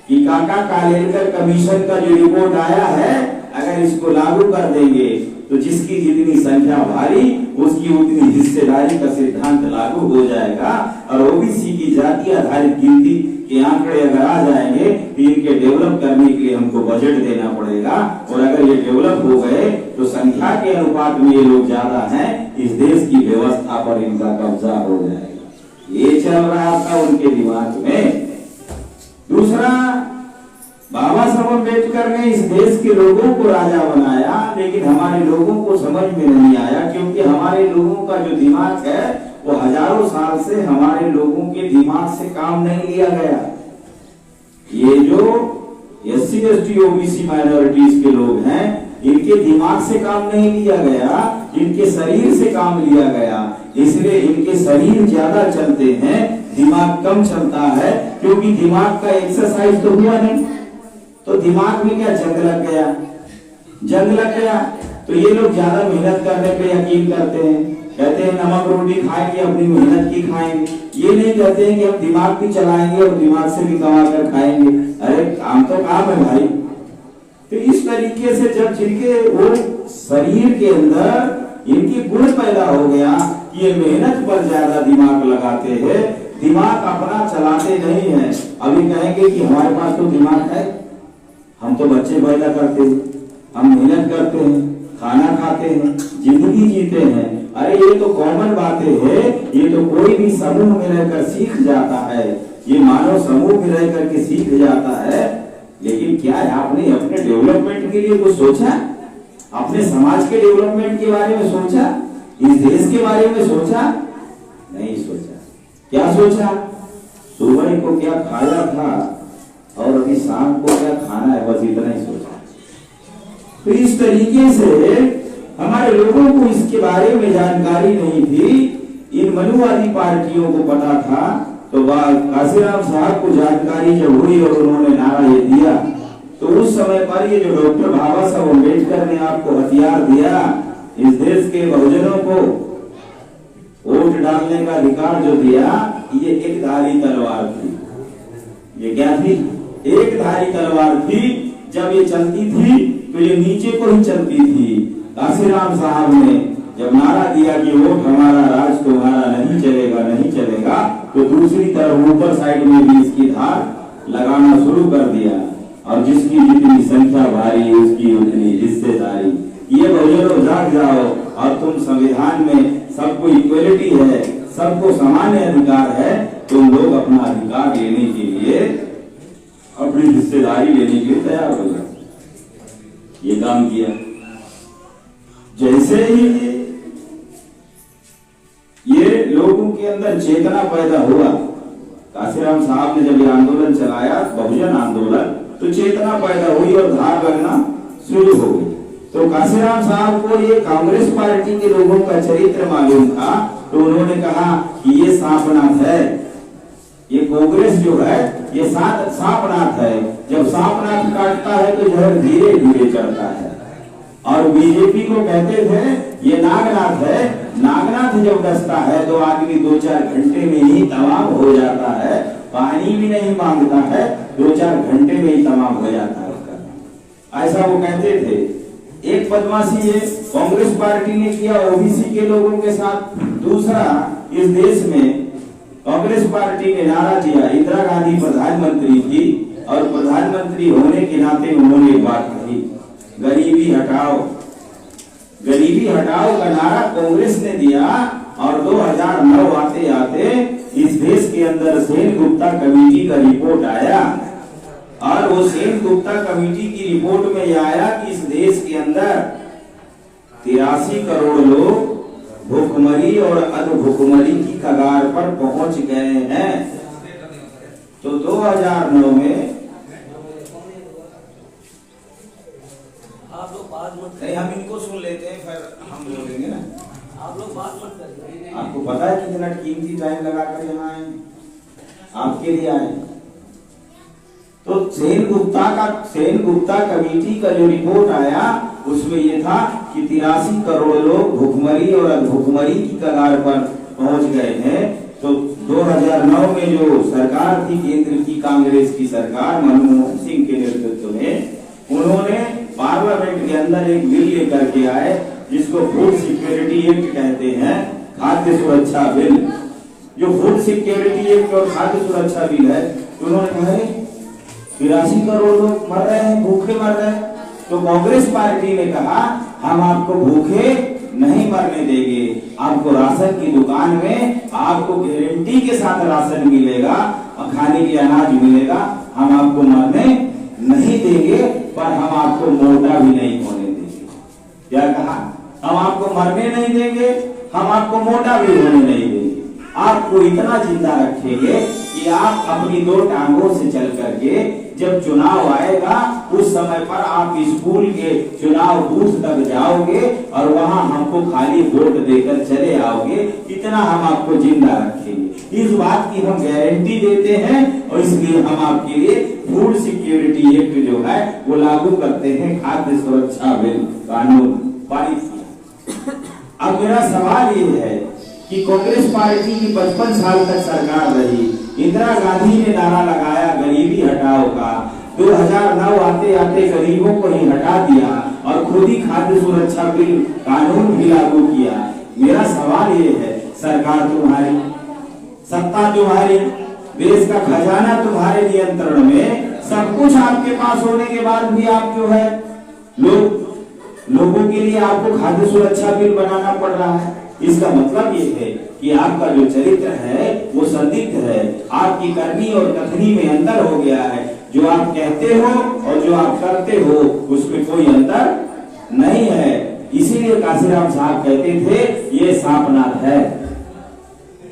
कि काका कालेलकर कमीशन का जो रिपोर्ट आया है, अगर इसको लागू कर देंगे तो जिसकी जितनी संख्या भारी उसकी उतनी हिस्सेदारी का सिद्धांत लागू हो जाएगा, और ओबीसी की जाति आधारित गिनती के आंकड़े अगर आ जाएंगे तो इनके डेवलप करने के लिए हमको बजट देना पड़ेगा, और अगर ये डेवलप हो गए तो संख्या के अनुपात में ये लोग ज्यादा हैं, इस देश की व्यवस्था पर इनका कब्जा हो जाएगा। ये चल रहा था उनके दिमाग में। दूसरा, बाबा साहब अम्बेडकर ने इस देश के लोगों को राजा बनाया, लेकिन हमारे लोगों को समझ में नहीं आया, क्योंकि हमारे लोगों का जो दिमाग है वो हजारों साल से हमारे लोगों के दिमाग से काम नहीं लिया गया। ये जो SC ST OBC माइनॉरिटीज के लोग हैं, इनके दिमाग से काम नहीं लिया गया, इनके शरीर से काम लिया गया, इसलिए इनके शरीर ज्यादा चलते हैं, दिमाग कम चलता है, क्योंकि दिमाग का एक्सरसाइज तो हुआ नहीं। तो दिमाग में क्या जंग लग गया, जंग लग गया। तो ये लोग ज्यादा मेहनत करने पे यकीन करते हैं, कहते हैं नमक रोटी खाएंगे, अपनी मेहनत की खाएंगे। ये नहीं कहते हैं कि हम दिमाग भी चलाएंगे और दिमाग से भी कमा कर खाएंगे। अरे काम तो काम है भाई। तो इस तरीके से जब जिनके वो शरीर के अंदर इनकी गुण पैदा हो गया कि ये मेहनत पर ज्यादा दिमाग लगाते हैं, दिमाग अपना चलाते नहीं है। अभी कहेंगे कि हमारे पास तो दिमाग है, हम तो बच्चे पैदा करते हैं, हम मेहनत करते हैं, खाना खाते हैं, जिंदगी जीते हैं। अरे ये तो कॉमन बातें है, ये तो कोई भी समूह में रहकर सीख जाता है, ये मानव समूह में रह करके सीख जाता है। लेकिन क्या आपने अपने डेवलपमेंट के लिए कुछ सोचा? अपने समाज के डेवलपमेंट के बारे में सोचा? इस देश के बारे में सोचा? नहीं सोचा। क्या सोचा? सुबह को क्या खाया था और अभी शाम को क्या खाना है, बस इतना ही सोचा। तो इस तरीके से हमारे लोगों को इसके बारे में जानकारी नहीं थी। इन मनुवादी पार्टियों को पता था, तो काशीराम साहब को जानकारी जब हुई और उन्होंने नारा ये दिया, तो उस समय पर ये जो डॉक्टर बाबा साहब अम्बेडकर ने आपको हथियार दिया, इस देश के बहुजनों को वोट डालने का अधिकार जो दिया, ये एक धारी तलवार थी। ये क्या थी? एक धारी तलवार थी। जब ये चलती थी तो ये नीचे को ही चलती थी। काशीराम साहब ने जब नारा दिया कि वोट हमारा राज तुम्हारा नहीं चलेगा, नहीं चलेगा, तो दूसरी तरफ ऊपर साइड में भी इसकी धार लगाना शुरू कर दिया, और जिसकी जितनी संख्या भारी उसकी उतनी हिस्सेदारी। ये बहुजनों जाग जाओ, और तुम संविधान में सबको इक्वलिटी है, सबको समान अधिकार है, तुम लोग अपना अधिकार लेने के लिए, अपनी हिस्सेदारी लेने के लिए तैयार हो जाओ। ये काम किया। जैसे ही ये लोगों के अंदर चेतना पैदा हुआ, काशीराम साहब ने जब ये आंदोलन चलाया, बहुजन आंदोलन, तो चेतना पैदा हुई और धार लगना शुरू हो गई। तो काशीराम साहब को ये कांग्रेस पार्टी के लोगों का चरित्र मालूम था, तो उन्होंने कहा कि ये सांपनाथ है, ये कांग्रेस जो है ये सांपनाथ है। जब सांपनाथ काटता है तो जहर धीरे धीरे चढ़ता है। और बीजेपी को कहते थे ये नागनाथ है, नागनाथ जब डसता है तो आदमी 2-4 घंटे में ही तमाम हो जाता है, पानी भी नहीं मांगता है, 2-4 घंटे में ही तमाम हो जाता है उसका। ऐसा वो कहते थे। एक बदमाशी ये कांग्रेस पार्टी ने किया ओबीसी के लोगों के साथ। दूसरा, इस देश में कांग्रेस पार्टी ने नारा दिया, इंदिरा गांधी प्रधानमंत्री थी, और प्रधानमंत्री होने के नाते उन्होंने एक बात कही, गरीबी हटाओ। गरीबी हटाओ का नारा कांग्रेस ने दिया, और 2009 आते आते इस देश के अंदर सेन गुप्ता कमेटी का रिपोर्ट आया, वो सेन गुप्ता कमेटी की रिपोर्ट में यह आया कि इस देश के अंदर 83 करोड़ लोग भूखमरी और अधभूखमरी की कगार पर पहुंच गए हैं। तो 2009 में आप लोग बात मत नहीं, हम इनको सुन लेते हैं फिर हम बोलेंगे ना। आप लोग बात मत करिए। आपको पता है कितना कीमती टाइम लगाकर यहाँ आए, आपके लिए आए। तो सेन गुप्ता कमेटी का जो रिपोर्ट आया उसमें यह था कि 83 करोड़ लोग भूखमरी और अधभूखमरी की कगार पर पहुंच गए हैं। तो 2009 में जो सरकार थी, केंद्र की कांग्रेस की सरकार मनमोहन सिंह के नेतृत्व में, उन्होंने पार्लियामेंट के अंदर एक बिल लेकर के आए जिसको फूड सिक्योरिटी एक्ट कहते हैं, खाद्य सुरक्षा बिल। जो फूड सिक्योरिटी एक्ट और खाद्य सुरक्षा बिल है, तो उन्होंने कहा 83 करोड़ लोग मर रहे हैं, भूखे मर रहे हैं। तो कांग्रेस पार्टी ने कहा हम आपको भूखे नहीं मरने देंगे, आपको राशन की दुकान में आपको गारंटी के साथ राशन मिलेगा और खाने के अनाज मिलेगा, हम आपको मरने नहीं देंगे, पर हम आपको मोटा भी नहीं होने देंगे। क्या कहा? हम आपको मरने नहीं देंगे, हम आपको मोटा भी होने नहीं देंगे, आपको इतना जिंदा रखेंगे कि आप अपनी 2 टांगों से चल करके जब चुनाव आएगा उस समय पर आप स्कूल के चुनाव बूथ तक जाओगे और वहां हमको खाली वोट देकर चले आओगे, इतना हम आपको जिंदा रखेंगे। इस बात की हम गारंटी देते हैं और इसलिए हम आपके लिए फूड सिक्योरिटी एक्ट जो है वो लागू करते हैं, खाद्य सुरक्षा बिल कानून पारित किया। अब मेरा सवाल ये है कि कांग्रेस पार्टी की 55 साल तक सरकार रही, इंदिरा गांधी ने नारा लगाया गरीबी हटाओ का, 2009 आते आते गरीबों को ही हटा दिया और खुद ही खाद्य सुरक्षा बिल कानून भी लागू किया। मेरा सवाल ये है, सरकार तुम्हारी, सत्ता तुम्हारी, देश का खजाना तुम्हारे नियंत्रण में, सब कुछ आपके पास होने के बाद भी आप जो है लोगों के लिए आपको खाद्य सुरक्षा बिल बनाना पड़ रहा है। इसका मतलब ये है कि आपका जो चरित्र है वो संदिग्ध है, आपकी करनी और कथनी में अंतर हो गया है। जो आप कहते हो और जो आप करते हो उसमें कोई अंतर नहीं है। इसीलिए काशीराम साहब कहते थे ये सांपनाथ है,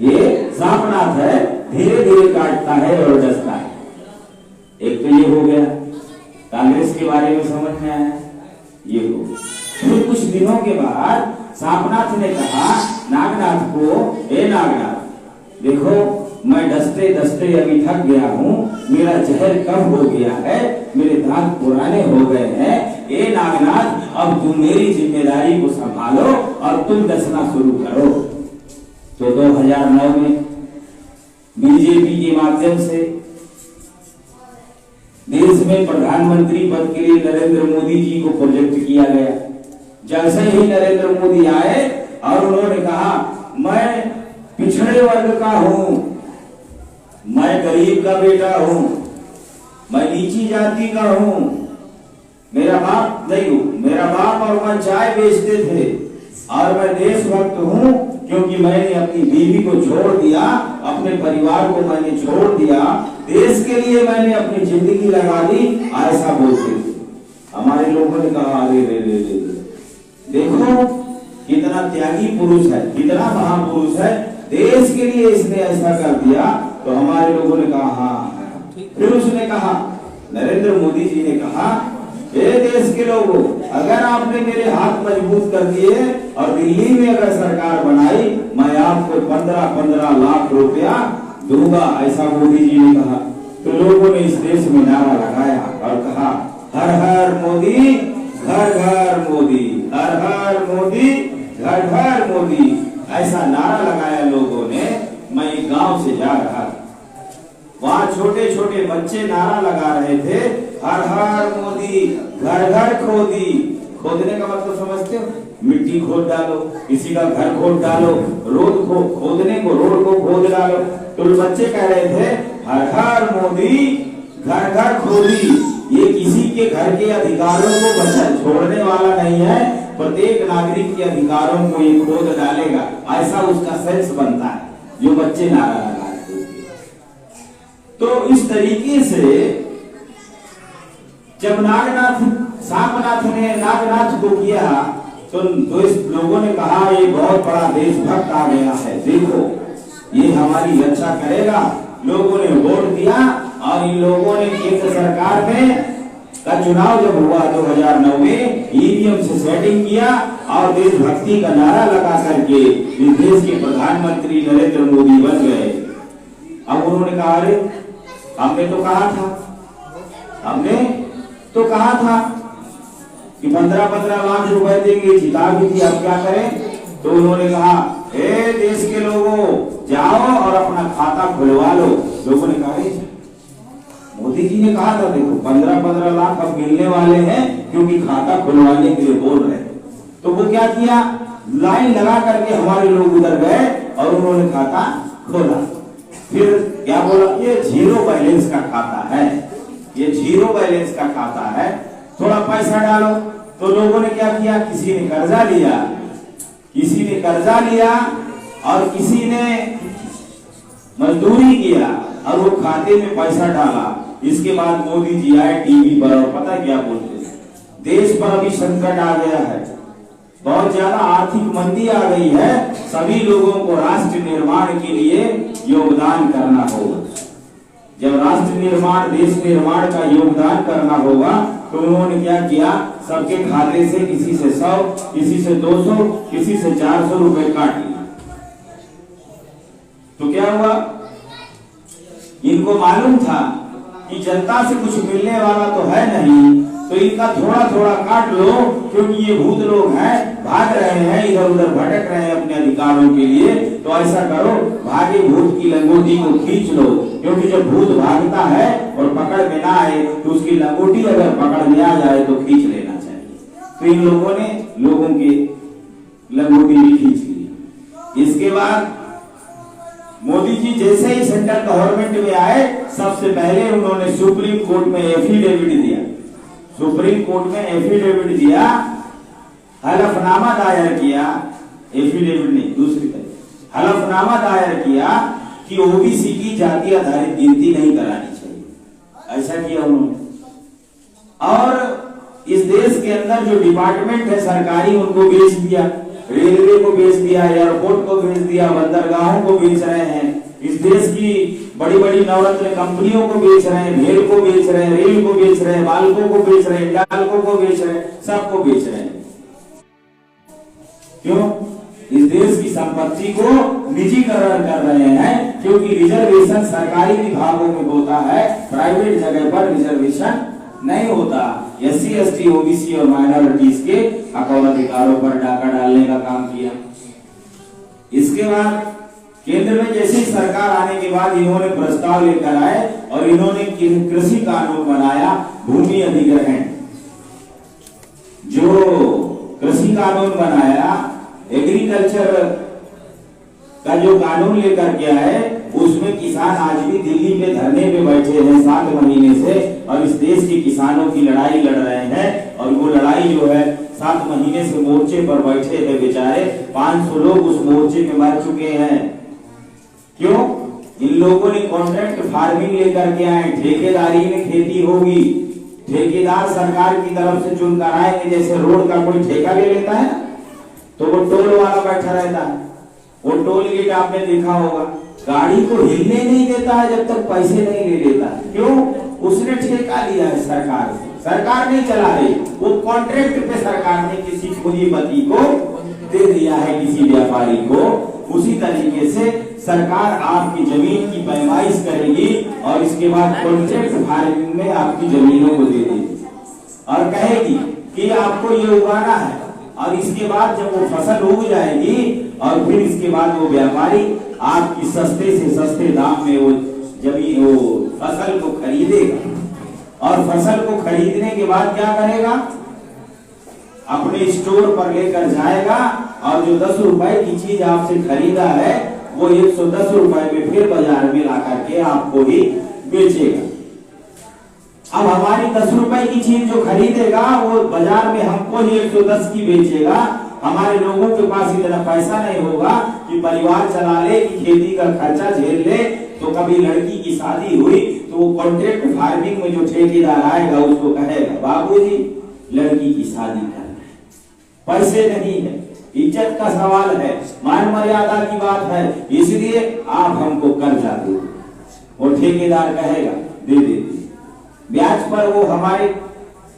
ये सांपनाथ है, धीरे धीरे काटता है और डसता है। एक तो ये हो गया, कांग्रेस के बारे में समझ में आया, ये हो गया। फिर कुछ दिनों के बाद सांपनाथ ने कहा नागनाथ को, ए नागनाथ देखो मैं डसते डसते अभी थक गया हूँ, मेरा जहर कम हो गया है, मेरे दांत पुराने हो गए हैं, ए नागनाथ अब तुम मेरी जिम्मेदारी को संभालो और तुम डसना शुरू करो। तो 2009 में बीजेपी के माध्यम से देश में प्रधानमंत्री पद के लिए नरेंद्र मोदी जी को प्रोजेक्ट किया गया। जैसे ही नरेंद्र मोदी आए और उन्होंने कहा मैं पिछड़े वर्ग का हूं, मैं गरीब का बेटा हूं, मैं नीची जाति का हूं, मेरा बाप नहीं हूं, मेरा बाप और मैं चाय बेचते थे और मैं देशभक्त हूं क्योंकि मैंने अपनी बीवी को छोड़ दिया, अपने परिवार को मैंने छोड़ दिया, देश के लिए मैंने अपनी जिंदगी लगा दी, ऐसा बोलते थे। हमारे लोगों ने कहा अरे रे रे रे देखो कितना त्यागी पुरुष है, कितना महापुरुष है, देश के लिए इसने ऐसा कर दिया। तो हमारे लोगों ने कहा हाँ। फिर उसने कहा, नरेंद्र मोदी जी ने कहा ए देश के लोगों, अगर आपने मेरे हाथ मजबूत कर दिए और दिल्ली में अगर सरकार बनाई, मैं आपको 15-15 लाख रुपया दूंगा, ऐसा मोदी जी ने कहा। तो लोगों ने इस देश में नारा लगाया और कहा हर हर मोदी घर घर मोदी, हर हर मोदी घर घर मोदी, ऐसा नारा लगाया लोगों ने। मैं एक गांव से जा रहा था, वहां छोटे छोटे बच्चे नारा लगा रहे थे हर हर मोदी घर घर खोदी। खोदने का मतलब समझते हो? मिट्टी खोद डालो, किसी का घर खोद डालो, रोड को खोदने को, रोड को खोद डालो। तो बच्चे कह रहे थे हर हर मोदी घर घर खोदी। ये किसी के घर के अधिकारों को बचा छोड़ने वाला नहीं है, प्रत्येक नागरिक के अधिकारों को ये खोद डालेगा, ऐसा उसका सेंस बनता है जो बच्चे नारा लगाते थे। तो इस तरीके से जब सांपनाथ ने नागनाथ को किया तो इस लोगों ने कहा ये बहुत बड़ा देशभक्त आ गया है, देखो ये हमारी रक्षा करेगा। लोगों ने वोट दिया और इन लोगों ने केंद्र सरकार में का चुनाव जब हुआ 2009 में ईवीएम से सेटिंग किया और देशभक्ति का नारा लगा करके इस देश के प्रधानमंत्री नरेंद्र मोदी बन गए। अब उन्होंने कहा अरे हमने तो कहा था कि 15-15 लाख रुपए देंगे, जिता भी थी, अब क्या करें। तो उन्होंने कहा ए देश के लोगों जाओ और अपना खाता खुलवा लो। लोगों ने कहा मोदी जी ने कहा था देखो 15-15 लाख अब मिलने वाले हैं क्योंकि खाता खुलवाने के लिए बोल रहे। तो वो क्या किया, लाइन लगा करके हमारे लोग उधर गए और उन्होंने खाता खोला। फिर क्या बोला, ये जीरो बैलेंस का खाता है, ये जीरो बैलेंस का खाता है, थोड़ा पैसा डालो। तो लोगों ने क्या किया, किसी ने कर्जा लिया और किसी ने मजदूरी किया और वो खाते में पैसा डाला। इसके बाद मोदी जी आए टीवी पर और पता क्या बोलते, देश पर अभी संकट आ गया है, बहुत ज्यादा आर्थिक मंदी आ गई है, सभी लोगों को राष्ट्र निर्माण के लिए योगदान करना होगा। जब राष्ट्र निर्माण, देश निर्माण का योगदान करना होगा तो उन्होंने क्या किया, सबके खाते से किसी से 100, किसी से 200, किसी से 400 रुपए काट लिया। तो क्या हुआ, इनको मालूम था कि जनता से कुछ मिलने वाला तो है नहीं, तो इनका थोड़ा थोड़ा काट लो, क्योंकि ये भूत लोग हैं, भाग रहे हैं, इधर उधर भटक रहे हैं अपने अधिकारों के लिए। तो ऐसा करो, भागे भूत की लंगोटी को खींच लो, क्योंकि जब भूत भागता है और पकड़ में ना आए तो उसकी लंगोटी अगर पकड़ में आ जाए तो खींच लेना चाहिए। तो इन लोगों ने लोगों की लंगोटी भी खींच ली। इसके बाद मोदी जी जैसे ही सेंट्रल गवर्नमेंट में आए, सबसे पहले उन्होंने सुप्रीम कोर्ट में एफिडेविट दिया। सुप्रीम कोर्ट में एफिडेविट दिया, हलफनामा दायर किया, एफिडेविट नहीं दूसरी तरह हलफनामा दायर किया कि ओबीसी की जाति आधारित गिनती नहीं करानी चाहिए। ऐसा किया उन्होंने। और इस देश के अंदर जो डिपार्टमेंट है सरकारी, उनको बेच दिया, रेलवे को बेच दिया, एयरपोर्ट को बेच दिया, बंदरगाहों को बेच रहे हैं, इस देश की बड़ी बड़ी नवरत्न कंपनियों को बेच रहे हैं, भेल को बेच रहे हैं, रेल को बेच रहे हैं, बालकों को बेच रहे हैं, डालकों को बेच रहे हैं, सबको बेच रहे हैं। क्यों? इस देश की संपत्ति को निजीकरण कर रहे हैं, क्योंकि रिजर्वेशन सरकारी विभागों में होता है, प्राइवेट जगह पर रिजर्वेशन नहीं होता। एससी एसटी ओबीसी और माइनॉरिटीज के हक अधिकारों पर डाका डालने का काम किया। इसके बाद केंद्र में जैसे ही सरकार आने के बाद इन्होंने प्रस्ताव लेकर आए और इन्होंने कृषि कानून बनाया, भूमि अधिग्रहण। जो कृषि कानून बनाया, एग्रीकल्चर का जो कानून लेकर के आए, उसमें किसान आज भी दिल्ली में धरने पे बैठे हैं 7 महीने से, और इस देश के किसानों की लड़ाई लड़ रहे हैं। और वो लड़ाई जो है 7 महीने से मोर्चे पर बैठे हैं बेचारे, 500 लोग उस मोर्चे में मर चुके हैं। क्यों? इन लोगों ने कॉन्ट्रैक्ट फार्मिंग लेकर के आए, ठेकेदारी में खेती होगी, ठेकेदार सरकार की तरफ से चुनकर आएंगे। जैसे रोड का कोई ठेका ले लेता है तो वो टोल वाला बैठा रहता है, वो टोल गेट आपने देखा होगा, गाड़ी को हिलने नहीं देता है जब तक पैसे नहीं ले लेता। क्यों? उसने ठेका लिया है सरकार से, सरकार नहीं चला रही, वो कॉन्ट्रैक्ट पे सरकार ने किसी पूंजीपति को दे दिया है, किसी व्यापारी को। उसी तरीके से सरकार आपकी जमीन की पैमाइश करेगी और इसके बाद कॉन्ट्रैक्ट फार्मिंग में आपकी जमीनों को दे देगी और कहेगी कि आपको ये उगाना है। और इसके बाद जब वो फसल उग जाएगी और फिर इसके बाद वो व्यापारी आपकी सस्ते से सस्ते दाम में वो जमीन, वो फसल को खरीदेगा। और फसल को खरीदने के बाद क्या करेगा? अपने स्टोर पर लेकर जाएगा और जो 10 रुपए की चीज आपसे खरीदा है वो 110 रुपए में फिर बाजार में ला करके आपको ही बेचेगा। अब हमारी 10 रुपए की चीज जो खरीदेगा वो बाजार में हमको ही 110 की बेचेगा। हमारे लोगों के पास इतना पैसा नहीं होगा कि परिवार चला ले, कि खेती का खर्चा झेल ले। तो कभी लड़की की शादी हुई तो कॉन्ट्रैक्ट फार्मिंग में जो ठेकेदार आएगा उसको कहेगा बाबूजी लड़की की शादी कर रहे हैं, पैसे नहीं है, इज्जत का सवाल है, मान मर्यादा की बात है, इसलिए आप हमको कर्जा दो। और ठेकेदार कहेगा दे देते, ब्याज पर वो हमारे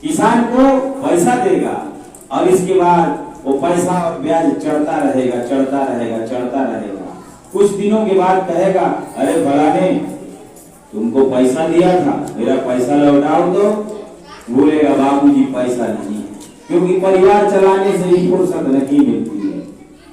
किसान को पैसा देगा और इसके बाद वो पैसा और ब्याज चढ़ता रहेगा चढ़ता रहेगा चढ़ता रहेगा। कुछ दिनों के बाद कहेगा अरे फलाने तुमको पैसा दिया था, मेरा पैसा लौटाओ दो। बोलेगा बाबूजी पैसा नहीं है, क्योंकि परिवार चलाने से ही फुर्सत नहीं मिलती है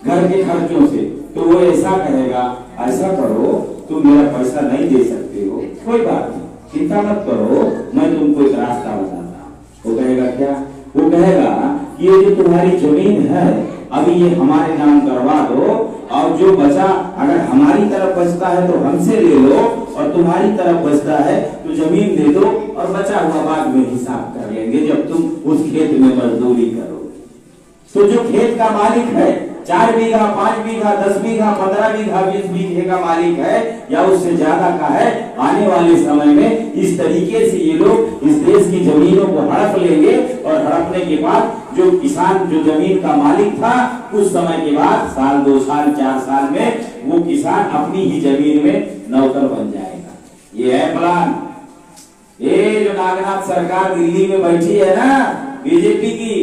घर के खर्चों से। तो वो ऐसा कहेगा ऐसा करो तुम मेरा पैसा नहीं दे सकते हो, कोई बात नहीं, चिंता मत करो, मैं तुमको एक रास्ता बताता। वो कहेगा क्या? वो कहेगा कि ये जो तुम्हारी जमीन है अभी ये हमारे नाम करवा दो और जो बचा अगर हमारी तरफ बचता है तो हमसे ले लो और तुम्हारी तरफ बचता है तो जमीन दे दो और बचा हुआ बाद में हिसाब कर लेंगे जब तुम उस खेत में मजदूरी करो। तो जो खेत का मालिक है 4 बीघा 5 बीघा 10 बीघा 15 बीघा 20 बीघे का मालिक है या उससे ज्यादा का है, आने वाले समय में इस तरीके से ये लोग इस देश की जमीनों को हड़प लेंगे और हड़पने के बाद जो किसान जो जमीन का मालिक था कुछ समय के बाद साल 2 साल 4 साल में वो किसान अपनी ही जमीन में नौकर बन जाएगा। ये है प्लान। ये जो नागनाथ सरकार दिल्ली में बैठी है ना बीजेपी की,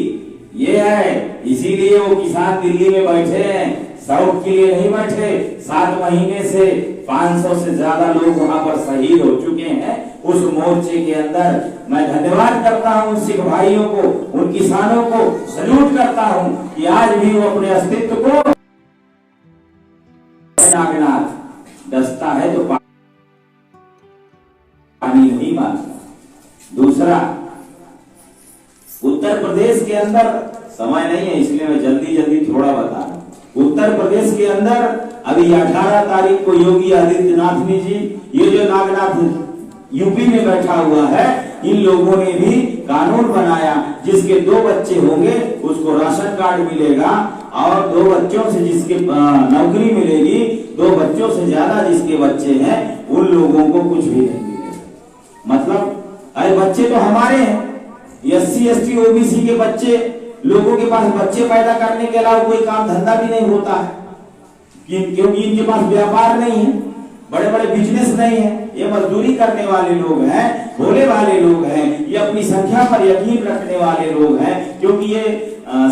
ये है, इसीलिए वो किसान दिल्ली में बैठे हैं, शौक के लिए नहीं बैठे। 7 महीने से 500 से ज्यादा लोग वहां पर शहीद हो चुके हैं उस मोर्चे के अंदर। मैं धन्यवाद करता हूं सिख भाइयों को, उन किसानों को सल्यूट करता हूं कि आज भी वो अपने अस्तित्व को नागनाथ दस्ता है तो पानी नहीं मांगता। दूसरा, उत्तर प्रदेश के अंदर समय नहीं है इसलिए मैं जल्दी थोड़ा बता रहा हूं। उत्तर प्रदेश के अंदर अभी 18 तारीख को योगी आदित्यनाथ जी, ये जो नागनाथ यूपी में बैठा हुआ है, इन लोगों ने भी कानून बनाया जिसके 2 बच्चे होंगे उसको राशन कार्ड मिलेगा और 2 बच्चों से जिसके नौकरी मिलेगी, 2 बच्चों से ज्यादा जिसके बच्चे हैं उन लोगों को कुछ भी नहीं मिलेगा। मतलब अरे बच्चे तो हमारे हैं, SC ST OBC के बच्चे, लोगों के पास बच्चे पैदा करने के अलावा कोई काम धंधा भी नहीं होता है क्योंकि इनके पास व्यापार नहीं है, बड़े बड़े बिजनेस नहीं है, ये मजदूरी करने वाले लोग हैं, भोले वाले लोग हैं, ये अपनी संख्या पर यकीन रखने वाले लोग हैं क्योंकि ये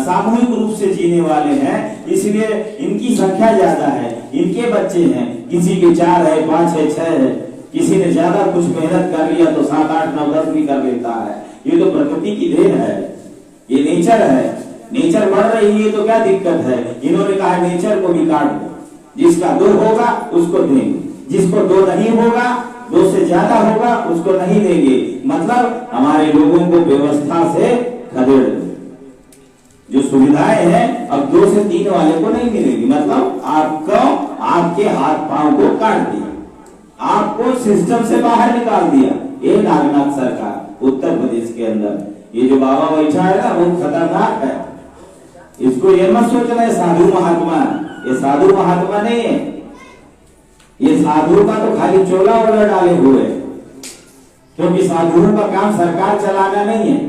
सामूहिक रूप से जीने वाले हैं, इसलिए इनकी संख्या ज्यादा है, इनके बच्चे हैं, किसी के 4 है 5 है 6 है, किसी ने ज्यादा कुछ मेहनत कर लिया तो 7 8 9 10 भी कर लेता है। ये तो प्रकृति की देन है, ये नेचर है, नेचर बढ़ रही है तो क्या दिक्कत है। इन्होंने कहा नेचर को भी काट दो, जिसका 2 होगा उसको देंगे, जिसको 2 नहीं होगा 2 से ज्यादा होगा उसको नहीं देंगे। मतलब हमारे लोगों को व्यवस्था से खदेड़ दो, जो सुविधाएं हैं अब 2 से 3 वाले को नहीं मिलेगी। मतलब आपको आपके हाथ पांव को काट दिया, आपको सिस्टम से बाहर निकाल दिया। ये नागनाथ सरकार उत्तर प्रदेश के अंदर, ये जो बाबा बैठा है ना वो खतरनाक है, इसको ये मत सोचना है साधु महात्मा, ये साधु महात्मा नहीं है, ये साधु का तो खाली चोला वोला डाले हुए, क्योंकि साधुओं का काम सरकार चलाना नहीं है,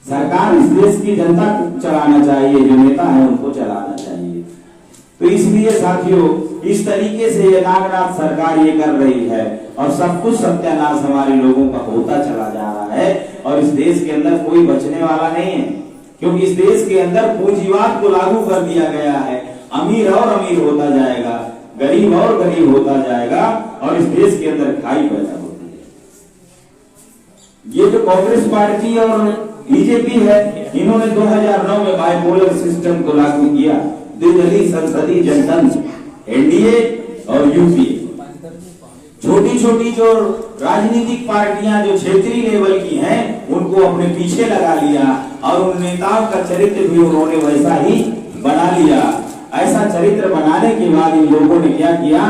सरकार इस देश की जनता को चलाना चाहिए, जो नेता है उनको चलाना चाहिए। तो इसलिए साथियों इस तरीके से ये नागनाथ सरकार ये कर रही है और सब कुछ सत्यानाश हमारे लोगों का होता चला जा रहा है और इस देश के अंदर कोई बचने वाला नहीं है, क्योंकि इस देश के अंदर पूंजीवाद को लागू कर दिया गया है। अमीर और अमीर होता जाएगा, गरीब और गरीब होता जाएगा और इस देश के अंदर खाई पैदा होती है। ये जो कांग्रेस पार्टी और बीजेपी है, इन्होंने 2009 में बाइपोलर सिस्टम को लागू किया, द्विदलीय संसदीय जनतंत्र, एनडीए और यूपीए। छोटी छोटी जो राजनीतिक पार्टियां जो क्षेत्रीय लेवल की हैं उनको अपने पीछे लगा लिया और उन नेताओं का चरित्र भी उन्होंने वैसा ही बना लिया। ऐसा चरित्र बनाने के बाद इन लोगों ने क्या किया,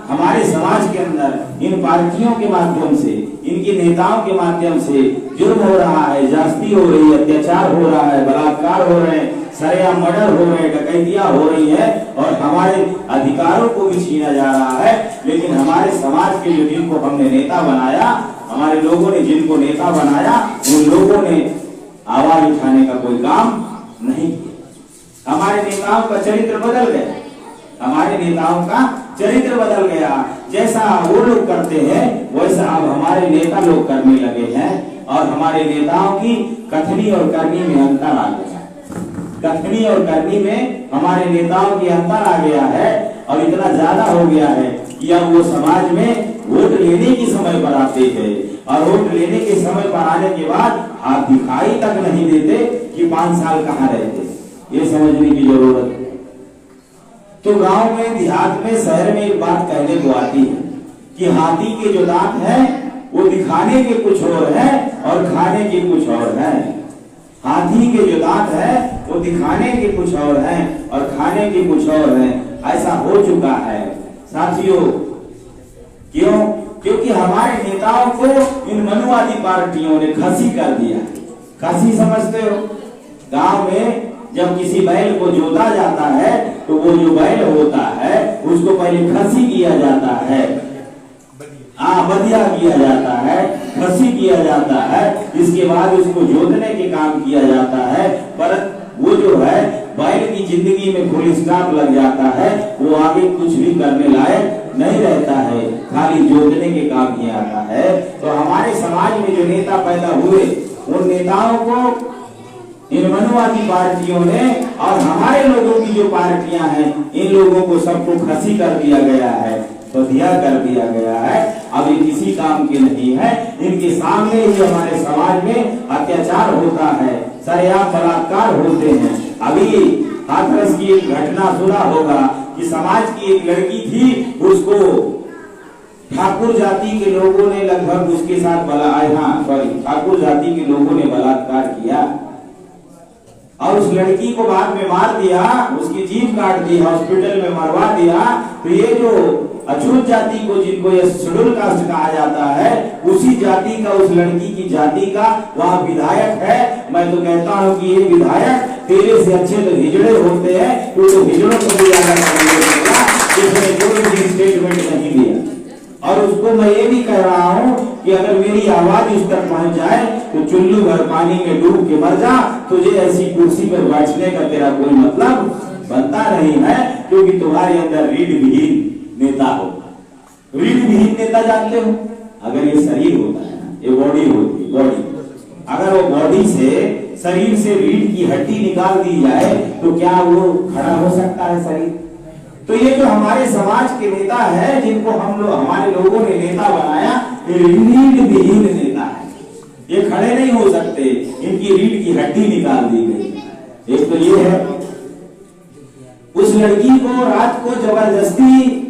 हमारे समाज के अंदर इन पार्टियों के माध्यम से, इनके नेताओं के माध्यम से जुर्म हो रहा है, जास्ती हो रही है, अत्याचार हो रहा है, बलात्कार हो रहे हैं, सरेआम मर्डर हो रहे, डकैतियां हो रही है और हमारे अधिकारों को भी छीना जा रहा है। लेकिन हमारे समाज के जो जिनको हमने नेता बनाया, हमारे लोगों ने जिनको नेता बनाया, उन लोगों ने आवाज उठाने का कोई काम नहीं किया। हमारे नेताओं का चरित्र बदल गया, हमारे नेताओं का चरित्र बदल गया। जैसा वो लोग करते हैं वैसा अब हमारे नेता लोग करने लगे हैं और हमारे नेताओं की कथनी और करनी में अंतर आ गया है। कथनी और करनी में हमारे नेताओं की अंतर आ गया है और इतना ज्यादा हो गया है कि अब वो समाज में वोट लेने के समय पर आते हैं और वोट लेने के समय पर आने के बाद हाथ दिखाई तक नहीं देते कि 5 साल कहाँ रहते। ये समझने की जरूरत है। तो गांव में, देहात में, शहर में एक बात कहने को आती है कि हाथी के जो दांत हैं वो दिखाने के कुछ और है और खाने के कुछ और है। हाथी के जो दांत है वो दिखाने के कुछ और है और खाने के कुछ और है। ऐसा हो चुका है साथियों। क्यों? क्योंकि हमारे नेताओं को इन मनुवादी पार्टियों ने खसी कर दिया। खसी समझते हो? गांव में जब किसी बैल को जोता जाता है तो वो जो बैल होता है उसको पहले खसी किया जाता है, बदिया किया जाता है, खसी किया जाता है, इसके बाद उसको जोतने के काम किया जाता है। पर वो जो है बैल की जिंदगी में फुल स्टॉप लग जाता है, वो आगे कुछ भी करने लायक नहीं रहता है, खाली जोतने के काम ही आता है। तो हमारे समाज में जो नेता पैदा हुए उन नेताओं को इन मनुवादी पार्टियों ने और हमारे लोगों की जो पार्टियां हैं इन लोगों को सबको खसी कर दिया गया है, तो दिया कर दिया गया है। अब ये किसी काम के नहीं है। इनके सामने ही हमारे समाज में अत्याचार होता है, सरेआम बलात्कार होते हैं। अभी हाथरस की एक घटना सुना होगा कि समाज की एक लड़की थी, उसको ठाकुर जाति के लोगों ने लगभग उसके साथ ठाकुर जाति के लोगों ने बलात्कार किया और उस लड़की को बाद में मार दिया, उसकी जीभ काट दी, हॉस्पिटल में मरवा दिया। तो ये जो अछूत जाति को, जिनको ये शेड्यूल कास्ट कहा जाता है, उसी जाति का, उस लड़की की जाति का वहाँ विधायक है। मैं तो कहता हूँ कि ये विधायक तेरे से अच्छे तो हिजड़े होते हैं, तो हिजड़ों को भी ज्यादा इसने कोई भी स्टेटमेंट नहीं दिया। और उसको मैं ये भी कह रहा हूँ कि अगर मेरी आवाज उस तक पहुंच जाए तो चुल्लू भर पानी में डूब के मर जा, तुझे ऐसी कुर्सी पर बैठने का तेरा कोई मतलब बनता नहीं है, क्योंकि तुम्हारे अंदर रीढ़ विहीन नेता होगा। रीढ़ विहीन नेता जानते हो? अगर ये शरीर होता है ना, ये बॉडी होती है, बॉडी, अगर वो बॉडी से, शरीर से रीढ़ की हड्डी निकाल दी जाए तो क्या वो खड़ा हो सकता है शरीर? तो ये जो हमारे समाज के नेता है, जिनको हम लोग, हमारे लोगों ने नेता बनाया, ये रीढ़ विहीन नेता है। ये खड़े नहीं हो सकते, इनकी रीढ़ की हड्डी निकाल दी गई। एक तो ये है। उस लड़की को रात को जबरदस्ती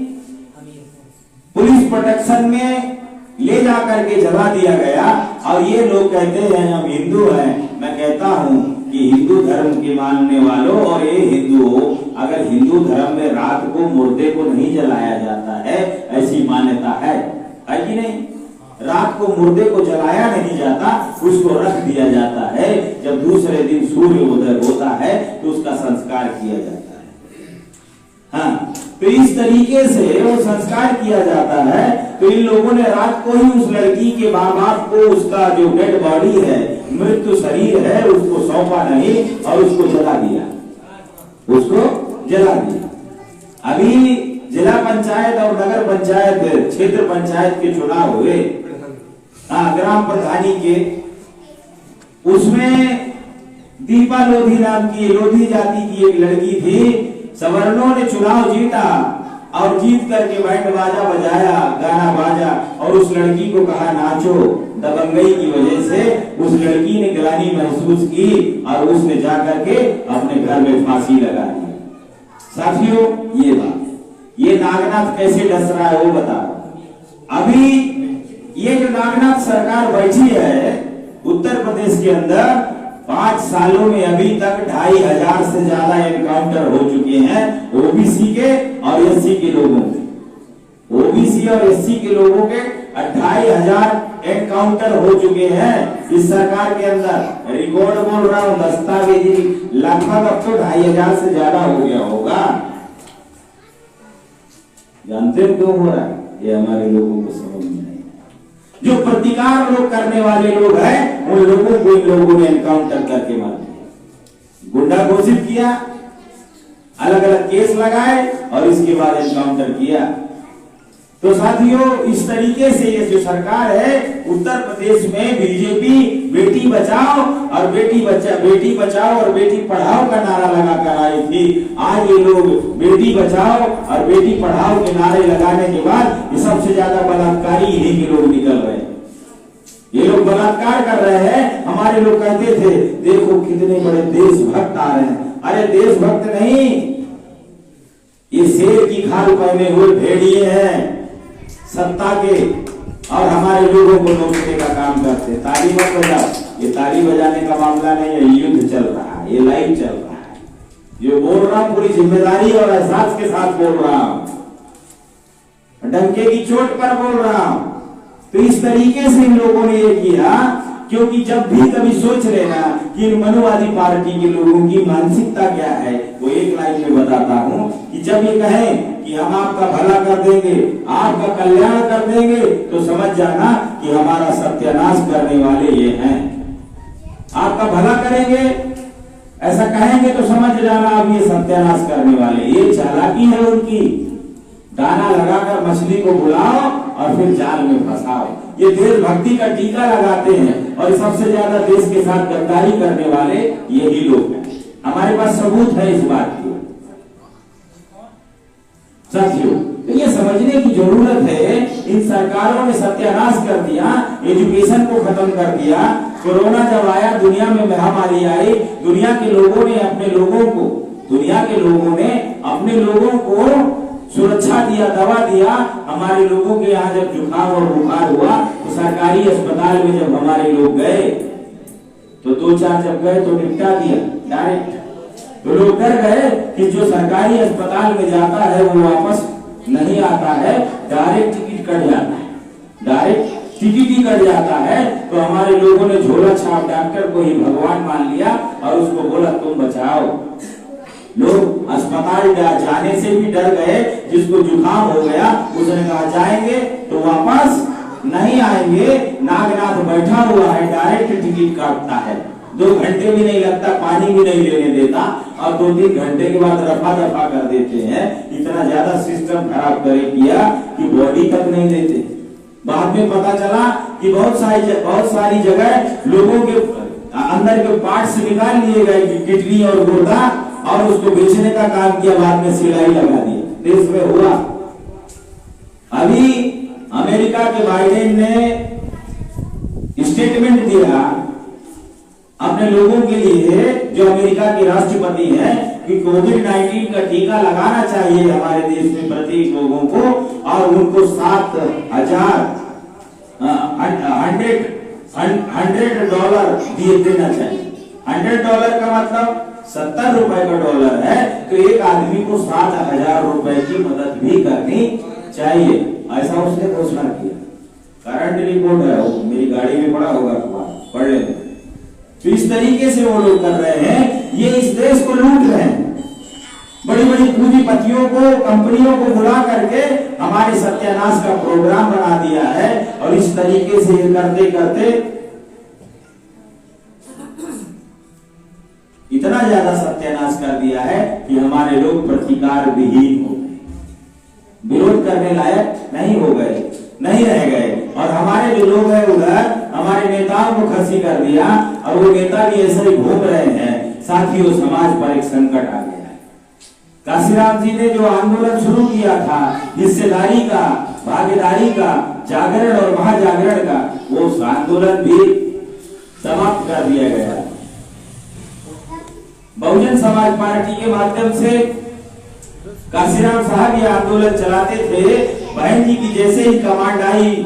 पुलिस प्रोटेक्शन में ले जाकर के जला दिया गया और ये लोग कहते हैं हम हिंदू हैं। मैं कहता हूं कि हिंदू धर्म के मानने वालों और ये हिंदू हो, अगर हिंदू धर्म में रात को मुर्दे को नहीं जलाया जाता है, ऐसी मान्यता है कि नहीं? रात को मुर्दे को जलाया नहीं जाता, उसको रख दिया जाता है। जब दूसरे दिन सूर्य उदय होता है तो उसका संस्कार किया जाता है। हाँ, तो इस तरीके से वो संस्कार किया जाता है। तो इन लोगों ने रात को ही उस लड़की के माँ बाप को उसका जो डेड बॉडी है, मृत्यु शरीर है, उसको सौंपा नहीं और उसको जला दिया, उसको जला दिया। अभी जिला पंचायत और नगर पंचायत, क्षेत्र पंचायत के चुनाव हुए, ग्राम प्रधानी के, उसमें दीपा लोधी नाम की, लोधी जाति की एक लड़की थी। सवर्णों ने चुनाव जीता और जीत करके बैंड बाजा बजाया, गाना बाजा और उस लड़की को कहा नाचो। दबंगई की वजह से उस लड़की ने ग्लानि महसूस की और उसने जाकर के अपने घर में फांसी लगा दी। साथियों, ये बात, ये नागनाथ कैसे डस रहा है वो बताओ। अभी ये जो नागनाथ सरकार बैठी है उत्तर प्रदेश के अंदर, 5 सालों में अभी तक 2500 से ज्यादा एनकाउंटर हो चुके हैं ओबीसी के और एससी के लोगों के। ओबीसी और एससी के लोगों के 2500 एनकाउंटर हो चुके हैं इस सरकार के अंदर। रिकॉर्ड बोल रहा हूँ, दस्तावेजी लगभग अब तो 2500 से ज्यादा हो गया होगा। जानते हो क्यों हो रहा है? ये हमारे लोगों को समझ में नहीं। जो प्रतिकार लोग करने वाले लोग हैं, उन लोगों को इन लोगों ने एनकाउंटर करके मार दिया, गुंडा घोषित किया, अलग अलग केस लगाए और इसके बाद एनकाउंटर किया। तो साथियों, इस तरीके से ये जो सरकार है उत्तर प्रदेश में बीजेपी बेटी बचाओ और बेटी बचाओ और बेटी पढ़ाओ का नारा लगाकर आई थी। आज ये लोग बेटी बचाओ और बेटी पढ़ाओ के नारे लगाने के बाद ये सबसे ज्यादा बलात्कारी इन्हीं के लोग निकल रहे हैं। ये लोग बलात्कार कर रहे हैं। हमारे लोग कहते थे देखो कितने बड़े देशभक्त आ रहे हैं। अरे देशभक्त नहीं, ये शेर की खाल पहने हुए भेड़िए हैं सत्ता के, और हमारे लोगों को नोचने का काम करते। ताली मत बजाओ, ये ताली बजाने का मामला नहीं है, युद्ध चल रहा है, ये लाइव चल रहा है। जो बोल रहा हूं पूरी जिम्मेदारी और एहसास के साथ बोल रहा हूं, डंके की चोट पर बोल रहा हूं। तो इस तरीके से इन लोगों ने ये किया, क्योंकि जब भी कभी सोच लेना कि इन मनुवादी पार्टी के लोगों की मानसिकता क्या है, वो एक लाइन में बताता हूं कि जब ये कहें कि हम आपका भला कर देंगे, आपका कल्याण कर देंगे, तो समझ जाना कि हमारा सत्यानाश करने वाले ये हैं। आपका भला करेंगे ऐसा कहेंगे तो समझ जाना अब ये सत्यानाश करने वाले। ये चालाकी है उनकी, दाना लगाकर मछली को बुलाओ और फिर जाल में फंसाओ। ये देशभक्ति का टीका लगाते हैं और सबसे ज्यादा देश के साथ गद्दारी करने वाले यही लोग हैं। हमारे पास सबूत है इस बात की। साथियों, तो ये समझने की जरूरत है, इन सरकारों ने सत्यानाश कर दिया, एजुकेशन को खत्म कर दिया। कोरोना जब आया, दुनिया में महामारी आई, दुनिया के लोगों ने अपने लोगों को सुरक्षा दिया, दवा दिया। हमारे लोगों के यहाँ जब जुकाम और बुखार हुआ तो सरकारी अस्पताल में जब हमारे लोग गए तो 2-4 जब गए तो निपटा दिया डायरेक्ट। तो लोग डर गए कि जो सरकारी अस्पताल में जाता है वो वापस नहीं आता है, डायरेक्ट टिकट कट जाता है, डायरेक्ट टिकट ही कट जाता है। तो हमारे लोगों ने झोला छाप डॉक्टर को ही भगवान मान लिया और उसको बोला तुम बचाओ। लोग अस्पताल जाने से भी डर गए। जिसको जुकाम हो गया उसने कहा जाएंगे तो वापस नहीं आएंगे। नागनाथ बैठा हुआ है, डायरेक्ट टिकट काटता है, 2 घंटे भी नहीं लगता, पानी भी नहीं लेने देता और 2-3 घंटे के बाद रफा दफा कर देते हैं। इतना ज्यादा सिस्टम खराब करे किया कि बॉडी तक नहीं देते। बाद में पता चला कि बहुत सारी जगह लोगों के अंदर के पार्ट्स निकाल लिए गए, किडनी और गुर्दा, और उसको बेचने का काम किया, बाद में सिलाई लगा दी। देश में हुआ। अभी अमेरिका के बाइडेन ने स्टेटमेंट दिया अपने लोगों के लिए, जो अमेरिका के राष्ट्रपति हैं, कि कोविड-19 का टीका लगाना चाहिए हमारे देश में प्रत्येक लोगों को, और उनको $100 दिए देना चाहिए। $100 का मतलब 70 रुपए का डॉलर है, तो एक आदमी को 7,000 रुपए की मदद भी करनी चाहिए, ऐसा उसने घोषणा किया। करंट रिपोर्ट है, मेरी गाड़ी में पड़ा होगा, पढ़ लेना। तो इस तरीके से वो लोग कर रहे हैं, ये इस देश को लूट रहे हैं। बड़ी बड़ी पूंजीपतियों को, कंपनियों को बुला करके हमारे सत्यानाश का प्रोग्राम बना दिया है, और इस तरीके से ये करते करते इतना ज्यादा सत्यानाश कर दिया है कि हमारे लोग प्रतिकार विहीन हो गए, विरोध करने लायक नहीं हो गए, नहीं रह गए। और हमारे जो लोग हैं उधर हमारे नेताओं को खसी कर दिया, और वो नेता भी ऐसे ही घूम रहे हैं। साथियों, समाज पर एक संकट आ गया है। काशीराम जी ने जो आंदोलन शुरू किया था हिस्सेदारी का, भागीदारी का, जागरण और महाजागरण का, वो आंदोलन भी समाप्त कर दिया गया। बहुजन समाज पार्टी के माध्यम से काशीराम साहब ये आंदोलन चलाते थे। बहन जी की जैसे ही कमांड आई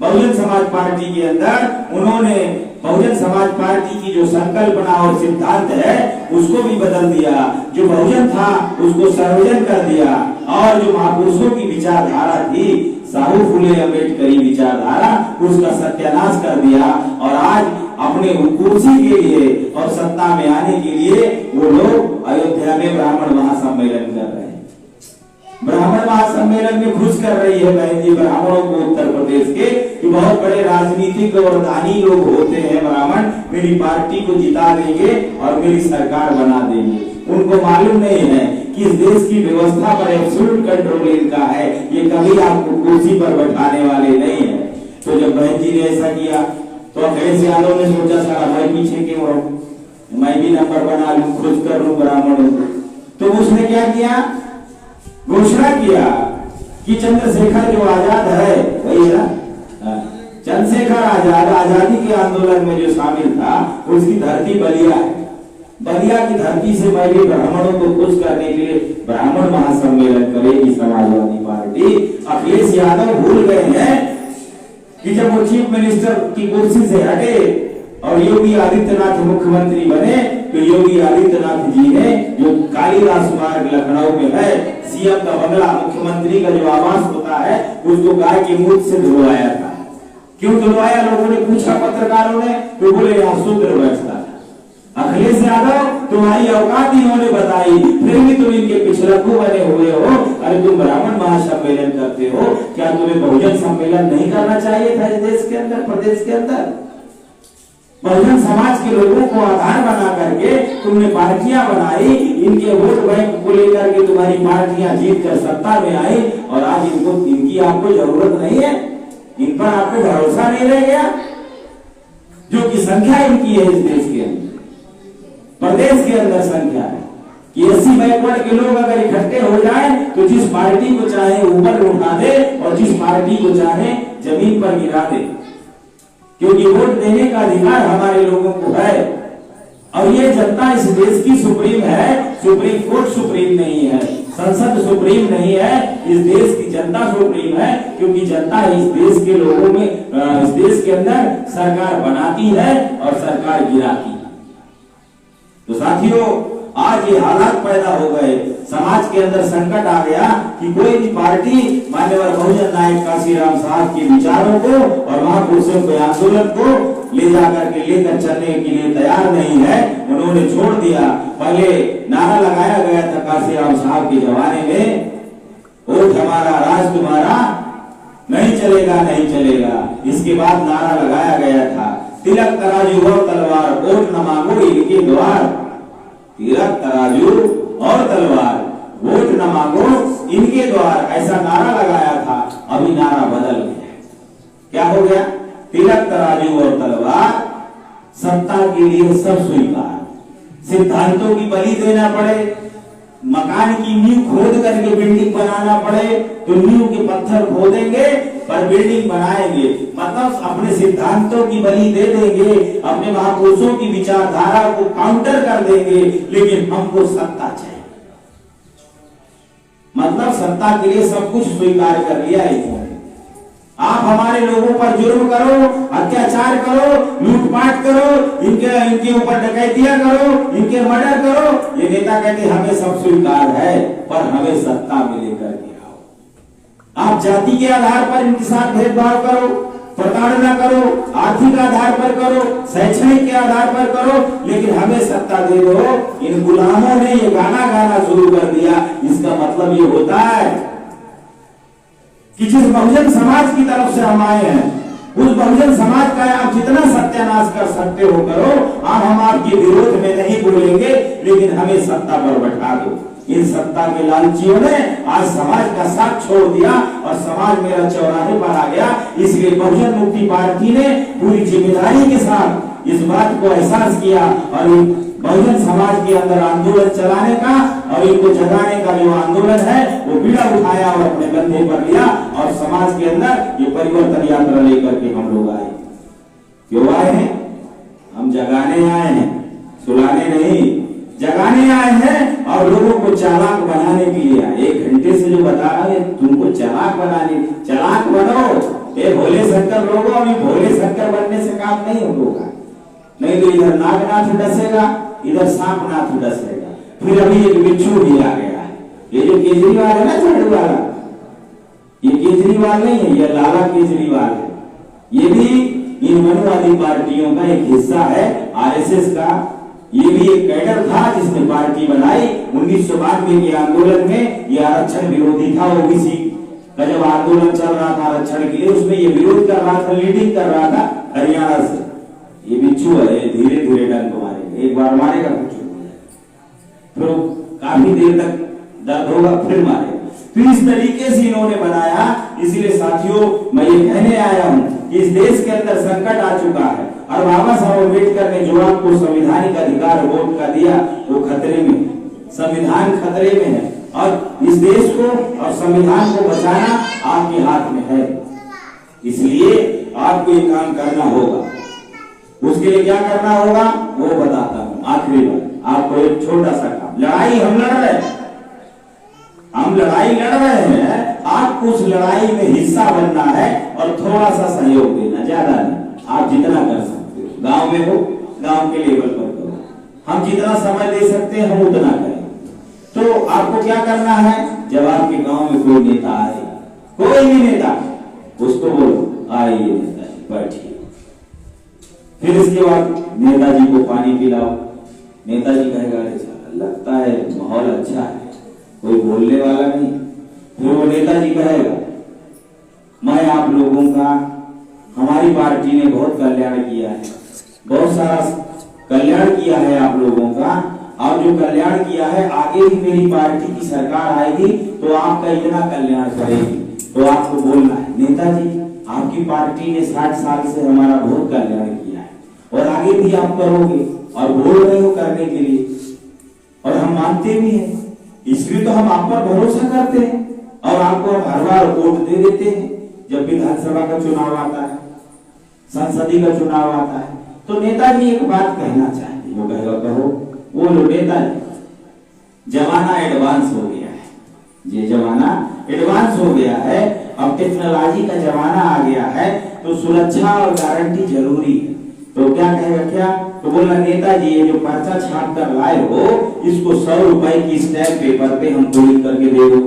बहुजन समाज पार्टी के अंदर, उन्होंने बहुजन समाज पार्टी की जो संकल्पना और सिद्धांत है उसको भी बदल दिया। जो बहुजन था उसको सर्वजन कर दिया, और जो महापुरुषों की विचारधारा थी, साहू फुले अम्बेडकरी विचारधारा, उसका सत्यानाश कर दिया। और आज अपने कुर्सी के लिए और सत्ता में आने के लिए वो लोग अयोध्या में ब्राह्मण महासम्मेलन कर रहे हैं। ब्राह्मण महासम्मेलन में खुश कर रही है बहन जी ब्राह्मणों को उत्तर प्रदेश के कि बहुत बड़े राजनीतिक और दानी लोग होते हैं ब्राह्मण, मेरी पार्टी को जिता देंगे और मेरी सरकार बना देंगे। उनको मालूम नहीं है कि इस देश की व्यवस्था पर एब्सोल्यूट कंट्रोल इनका है, ये कभी आपको कुर्सी पर बैठाने वाले नहीं है। तो जब बहन जी ने ऐसा किया तो अखिलेश यादव ने सोचा सारा मैं पीछे क्यों रहूं, मैं भी नंबर बना लूं, खुश कर लूं ब्राह्मणों को। तो उसने क्या किया, घोषणा किया कि चंद्रशेखर जो आजाद है वही है ना, चंद्रशेखर आजाद आजादी के आंदोलन में जो शामिल था उसकी धरती बलिया है। बलिया की धरती से मैं भी ब्राह्मणों को खुश करने के लिए ब्राह्मण महासम्मेलन करेगी समाजवादी पार्टी। अखिलेश यादव भूल गए हैं कि जब वो चीफ मिनिस्टर की कुर्सी से हटे और योगी आदित्यनाथ मुख्यमंत्री बने तो योगी आदित्यनाथ जी ने जो कालीदास मार्ग लखनऊ में है सीएम का बंगला, मुख्यमंत्री का जो आवास होता है उसको गाय की मूत्र से धुलवाया था। क्यों धुलवाया, लोगों ने पूछा पत्रकारों ने, तो बोले यहाँ शूद्र बैठता था। अखिलेश यादव तुम्हारी औकात इन्होंने बताई, फिर भी तुम इनके पिछड़कू बने हुए हो। अरे तुम ब्राह्मण महासम्मेलन करते हो, क्या तुम्हें बहुजन सम्मेलन नहीं करना चाहिए था इस देश के अंदर, प्रदेश के अंदर? बहुजन समाज के लोगों को आधार बना करके तुमने पार्टियां बनाई, इनके वोट बैंक को लेकर के तुम्हारी पार्टियां जीत कर सत्ता में आई और आज इनकी आपको जरूरत नहीं है, इन पर आपको भरोसा नहीं रह गया। जो की संख्या इनकी है इस देश के अंदर, प्रदेश के अंदर संख्या है कि 80 बैकवर्ड के लोग अगर इकट्ठे हो जाएं तो जिस पार्टी को चाहे ऊपर उठा दे और जिस पार्टी को चाहे जमीन पर गिरा दे, क्योंकि वोट देने का अधिकार हमारे लोगों को है। और ये जनता इस देश की सुप्रीम है, सुप्रीम कोर्ट सुप्रीम नहीं है, संसद सुप्रीम नहीं है, इस देश की जनता सुप्रीम है, क्योंकि जनता इस देश के लोगों में इस देश के अंदर सरकार बनाती है और सरकार गिराती है। तो साथियों आज ये हालात पैदा हो गए, समाज के अंदर संकट आ गया कि कोई भी पार्टी मान्यवर बहुजन नायक काशीराम साहब के विचारों को और महापुरुषों के आंदोलन को ले जाकर के लेकर चलने के लिए तैयार नहीं है, उन्होंने छोड़ दिया। पहले नारा लगाया गया था काशीराम साहब के जमाने में, वोट हमारा राज तुम्हारा, नहीं चलेगा नहीं चलेगा। इसके बाद नारा लगाया गया था तिलक तराजू और तलवार, वोट न मांगो इनके द्वार। तिलक तराजू और तलवार, वोट न मांगो इनके द्वार, ऐसा नारा लगाया था। अभी नारा बदल गया, क्या हो गया? तिलक तराजू और तलवार, सत्ता के लिए सब स्वीकार, सिद्धांतों की बलि देना पड़े, मकान की नींव खोद करके बिल्डिंग बनाना पड़े तो नींव के पत्थर खोदेंगे पर बिल्डिंग बनाएंगे, मतलब अपने सिद्धांतों की बलि दे देंगे, अपने महापुरुषों की विचारधारा को काउंटर कर देंगे, लेकिन हमको सत्ता चाहिए। मतलब सत्ता के लिए सब कुछ स्वीकार कर लिया इन्होंने। आप हमारे लोगों पर जुर्म करो, अत्याचार करो, लूटपाट करो, इनके ऊपर डकैतियां करो, इनके मर्डर करो, ये नेता कहते हमें सब स्वीकार है पर हमें सत्ता में लेकर के आओ। आप जाति के आधार पर इनके साथ भेदभाव करो, प्रताड़ना करो, आर्थिक आधार पर करो, शैक्षणिक के आधार पर करो, लेकिन हमें सत्ता दे दो। इन गुलामों ने ये गाना गाना शुरू कर दिया। इसका मतलब ये होता है कि जिस बहुजन समाज की तरफ से हम आए हैं, उस बहुजन समाज का आप जितना सत्यानाश कर सकते हो करो, हम आपके विरोध में नहीं बोलेंगे, लेकिन हमें सत्ता पर बैठा दो। इन सत्ता के लालचियों ने आज समाज का साथ छोड़ दिया और समाज मेरा चौराहे पर आ गया। इसलिए बहुजन मुक्ति पार्टी ने पूरी जिम्मेदारी के साथ इस बात को एहसास किया और बहुजन समाज के अंदर आंदोलन चलाने का और इनको जगाने का जो आंदोलन है वो बीड़ा उठाया और अपने कंधे पर लिया और समाज के अंदर ये परिवर्तन यात्रा लेकर के हम लोग आए। क्यों आए हैं? हम जगाने आए हैं, सुलाने नहीं, जगाने आए हैं और लोगों को चालाक बनाने के लिए आए। 1 घंटे से जो बता रहा है तुमको चालाक बनाने, चालाक बनो। ये भोले शंकर लोगों, अभी भोले शंकर बनने से काम नहीं होगा, नहीं तो इधर नागनाथ डसेगा, इधर सांपनाथ डसेगा। फिर अभी एक बिच्छू भी आ गया है, ये जो केजरीवाल है ना, झाड़ू वाला, ये केजरीवाल नहीं है, ये लाला केजरीवाल है। ये भी इन मनुवादी पार्टियों का एक हिस्सा है आरएसएस का। ये भी एक कैडर था जिसने पार्टी बनाई 1992 के आंदोलन में। ये आरक्षण विरोधी था, ओबीसी का जब आंदोलन चल रहा था आरक्षण के लिए, उसमें ये विरोध कर रहा था, लीडिंग कर रहा था हरियाणा से। ये बिच्छू है, धीरे धीरे डंक मारेगा, एक बार मारेगा फिर काफी देर तक दर्द होगा फिर मारेगा। तो इस तरीके से इन्होंने बनाया। इसीलिए साथियों मैं ये कहने आया हूं कि इस देश के अंदर संकट आ चुका है और बाबा साहब अम्बेडकर ने जो आपको संवैधानिक अधिकार वोट का दिया वो खतरे में, संविधान खतरे में है और इस देश को और संविधान को बचाना आपके हाथ में है। इसलिए आपको एक काम करना होगा। उसके लिए क्या करना होगा वो बताता हूं आखिरी बार आपको। एक छोटा सा काम, लड़ाई हम लड़ रहे हैं, हम लड़ाई लड़ रहे हैं। आपको उस लड़ाई में हिस्सा बनना है और थोड़ा सा सहयोग देना, ज्यादा नहीं। आप जितना कर सकते हो, गांव में हो गांव के लेवल पर करो, हम जितना समय दे सकते हैं हम उतना करें। तो आपको क्या करना है, जब आपके गांव में कोई नेता आए, कोई भी नेता, उसको बोलो आइए नेताजी बैठिए। फिर इसके बाद नेताजी को पानी पिलाओ। नेताजी कहेगा अरे लगता है माहौल अच्छा है, कोई बोलने वाला नहीं। फिर वो नेताजी कहेगा मैं आप लोगों का, हमारी पार्टी ने बहुत कल्याण किया है, बहुत सारा कल्याण किया है आप लोगों का, और जो कल्याण किया है आगे भी मेरी पार्टी की सरकार आएगी तो आपका इतना कल्याण करेगी। तो आपको बोलना है नेताजी आपकी पार्टी ने 60 साल से हमारा बहुत कल्याण किया है और आगे भी आप करोगे और बोल रहे हो करने के लिए, और हम मानते भी हैं। इसलिए तो हम आप पर भरोसा करते हैं और आपको हम हर बार वोट दे देते हैं। जब विधानसभा का चुनाव आता है, संसदीय का चुनाव आता है, तो नेताजी एक बात कहना चाहेंगे। वो कहेगा कहो। वो लो नेताजी, जमाना एडवांस हो गया है, ये जमाना एडवांस हो गया है, अब टेक्नोलॉजी का जमाना आ गया है, तो सुरक्षा और गारंटी जरूरी है। तो क्या कहेगा, क्या तो बोला नेताजी ये जो पर्चा छाप कर लाए हो इसको 100 रुपए की स्टैम्प पेपर पे हमको लिख करके दे दो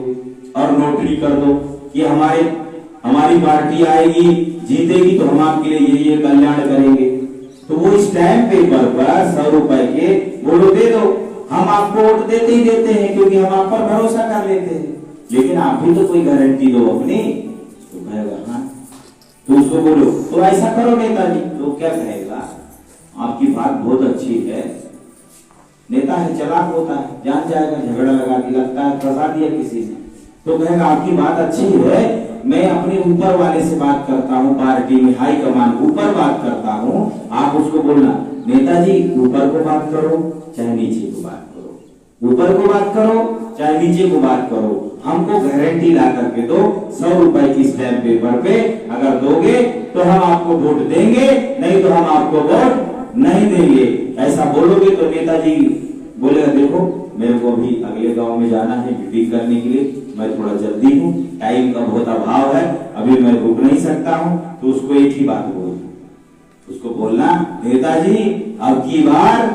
और नोटरी कर दो कि हमारी पार्टी आएगी, जीतेगी तो हम आपके लिए ये कल्याण करेंगे। तो वो स्टैम्प पेपर पर 100 रुपए के बोलो दे दो, हम आपको वोट देते ही देते हैं क्योंकि हम आप पर भरोसा कर लेते हैं, लेकिन आप भी तो कोई गारंटी दो अपनी। तो कहेगा हाँ, तो उसको बोलो तो ऐसा करो नेताजी। तो क्या कहेगा, आपकी बात बहुत अच्छी है, नेता है चालाक होता है, जान जाएगा, झगड़ा लगा के लगता है फंसा दिया किसी ने। तो कहेगा आपकी बात अच्छी है, मैं अपने ऊपर वाले से बात करता हूँ, पार्टी में हाई कमान ऊपर बात करता हूँ। आप उसको बोलना नेताजी ऊपर को बात करो चाहे नीचे को बात करो, ऊपर को बात करो चाहे नीचे को बात करो, हमको गारंटी ला करके दो 100 रुपए की स्टैम्प पेपर पे, अगर दोगे तो हम आपको वोट देंगे, नहीं तो हम आपको वोट नहीं देंगे। ऐसा बोलोगे तो नेताजी बोलेगा देखो मेरे को अभी अगले गांव में जाना है मीटिंग करने के लिए, मैं थोड़ा जल्दी हूँ, टाइम का बहुत अभाव है, अभी मैं रुक नहीं सकता हूँ। तो उसको एक ही बात बोल, उसको बोलना नेताजी अब की बार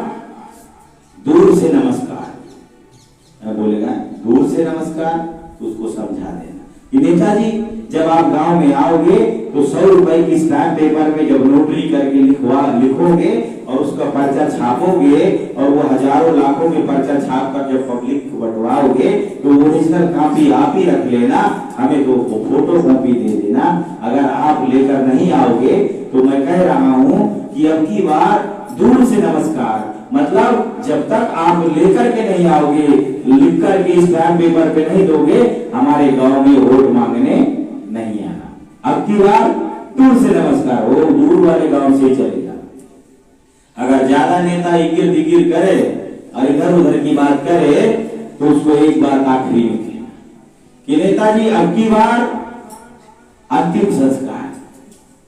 दूर से नमस्कार। बोलेगा दूर से नमस्कार, तो उसको समझा देना कि नेताजी जब आप गांव में आओगे तो 100 रुपए की स्टैम्प पेपर में जब नोटरी करके लिखोगे और उसका पर्चा छापोगे और वो हजारों लाखों में पर्चा छाप कर जब पब्लिक को बंटवाओगे तो ओरिजिनल कॉपी आप ही रख लेना, हमें तो फोटो कॉपी दे देना। अगर आप लेकर नहीं आओगे तो मैं कह रहा हूं कि अब की बार दूर से नमस्कार, मतलब जब तक आप लेकर के नहीं आओगे, लिख करके स्टैम्प पेपर पे नहीं दोगे, हमारे गांव में वोट मांगने नहीं आना। अब की बार दूर से नमस्कार, वो दूर वाले गांव से चलेगा। अगर ज्यादा नेता इगिर दिगिर करे और इधर उधर की बात करे तो उसको एक बात आखिरी में कहना कि नेताजी अब की बार अंतिम संस्कार।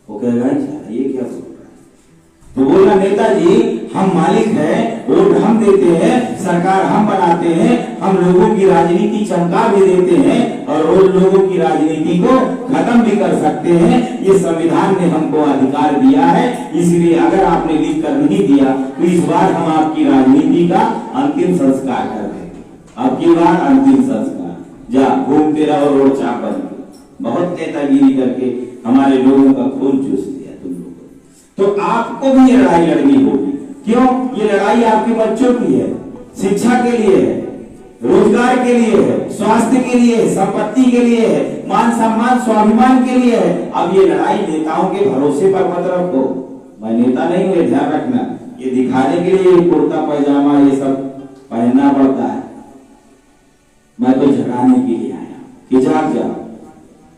वो कहेगा ये क्या बोल रहा है, तो बोला नेताजी हम मालिक हैं, वोट हम देते हैं, सरकार हम बनाते हैं, हम लोगों की राजनीति चमका भी देते हैं और रोज लोगों की राजनीति को खत्म भी कर सकते हैं। ये संविधान ने हमको अधिकार दिया है, इसलिए अगर आपने लिख कर नहीं दिया तो इस बार हम आपकी राजनीति का अंतिम संस्कार कर देंगे। अब की बार अंतिम संस्कार, जा घूमते रहो रोड चाप बन के। बहुत नेतागिरी करके हमारे लोगों का खून चूस दिया तुम लोगों। तो आपको भी ये लड़ाई लड़नी होगी। क्यों? ये लड़ाई आपके बच्चों की है, शिक्षा के लिए है, रोजगार के लिए है, स्वास्थ्य के लिए है, संपत्ति के लिए है, मान सम्मान स्वाभिमान के लिए है। अब ये लड़ाई नेताओं के भरोसे पर मत रखो। मैं नेता नहीं हूं, ध्यान रखना। ये दिखाने के लिए कुर्ता पैजामा ये सब पहनना पड़ता है। मैं तो जगाने के लिए आया कि जाग जाओ।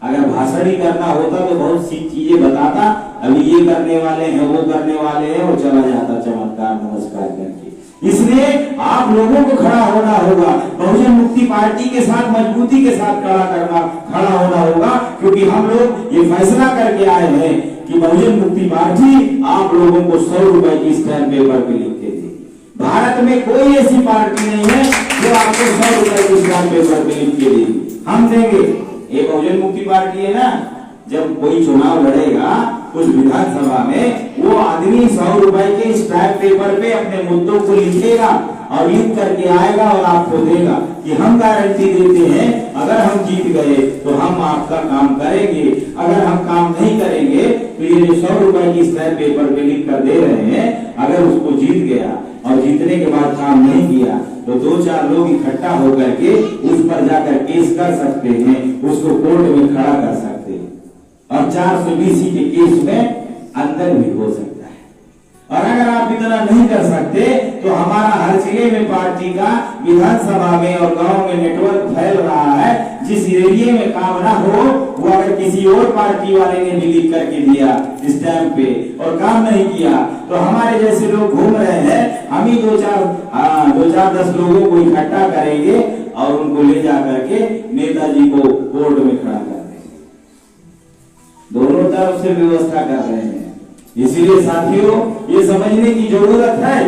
अगर भाषण ही करना होता तो बहुत सी चीजें बताता, अभी ये करने वाले हैं, वो करने वाले हैं, और चला जाता चमत्कार नमस्कार करके। इसलिए आप लोगों को खड़ा होना होगा, बहुजन मुक्ति पार्टी के साथ मजबूती के साथ खड़ा होना होगा, क्योंकि हम लोग ये फैसला करके आए हैं कि बहुजन मुक्ति पार्टी आप लोगों को 100 रुपए की स्टैम्प पेपर पे लिख के देगी। भारत में कोई ऐसी पार्टी नहीं है जो आपको 100 रुपए की स्टैम्प पेपर पे लिख के देगी। हम देंगे। ये बहुजन मुक्ति पार्टी है ना, जब कोई चुनाव लड़ेगा उस विधानसभा में, वो आदमी 100 रुपए के स्टैम्प पेपर पे अपने मुद्दों को लिखेगा और लिख करके आएगा और आपको देगा कि हम गारंटी देते हैं अगर हम जीत गए तो हम आपका काम करेंगे, अगर हम काम नहीं करेंगे तो ये जो 100 रुपए की स्टैम्प पेपर पे लिख कर दे रहे हैं, अगर उसको जीत गया और जीतने के बाद काम नहीं किया तो 2-4 लोग इकट्ठा होकर के उस पर जाकर केस कर सकते हैं, उसको कोर्ट में खड़ा कर सकते हैं और 420 के केस में अंदर भी हो सकता है। और अगर आप इतना नहीं कर सकते तो हमारा हर जिले में पार्टी का विधानसभा में और गांव में नेटवर्क फैल रहा है। जिस एरिया में काम ना हो वो अगर किसी और पार्टी वाले ने भी लिख करके दिया स्टैम्प पे और काम नहीं किया तो हमारे जैसे लोग घूम रहे हैं, हम ही 2-4-10 लोगों को इकट्ठा करेंगे और उनको ले जा करके नेताजी को कोर्ट में खड़ा कर देंगे। दोनों तरफ से व्यवस्था कर रहे हैं। इसीलिए साथियों ये समझने की जरूरत है,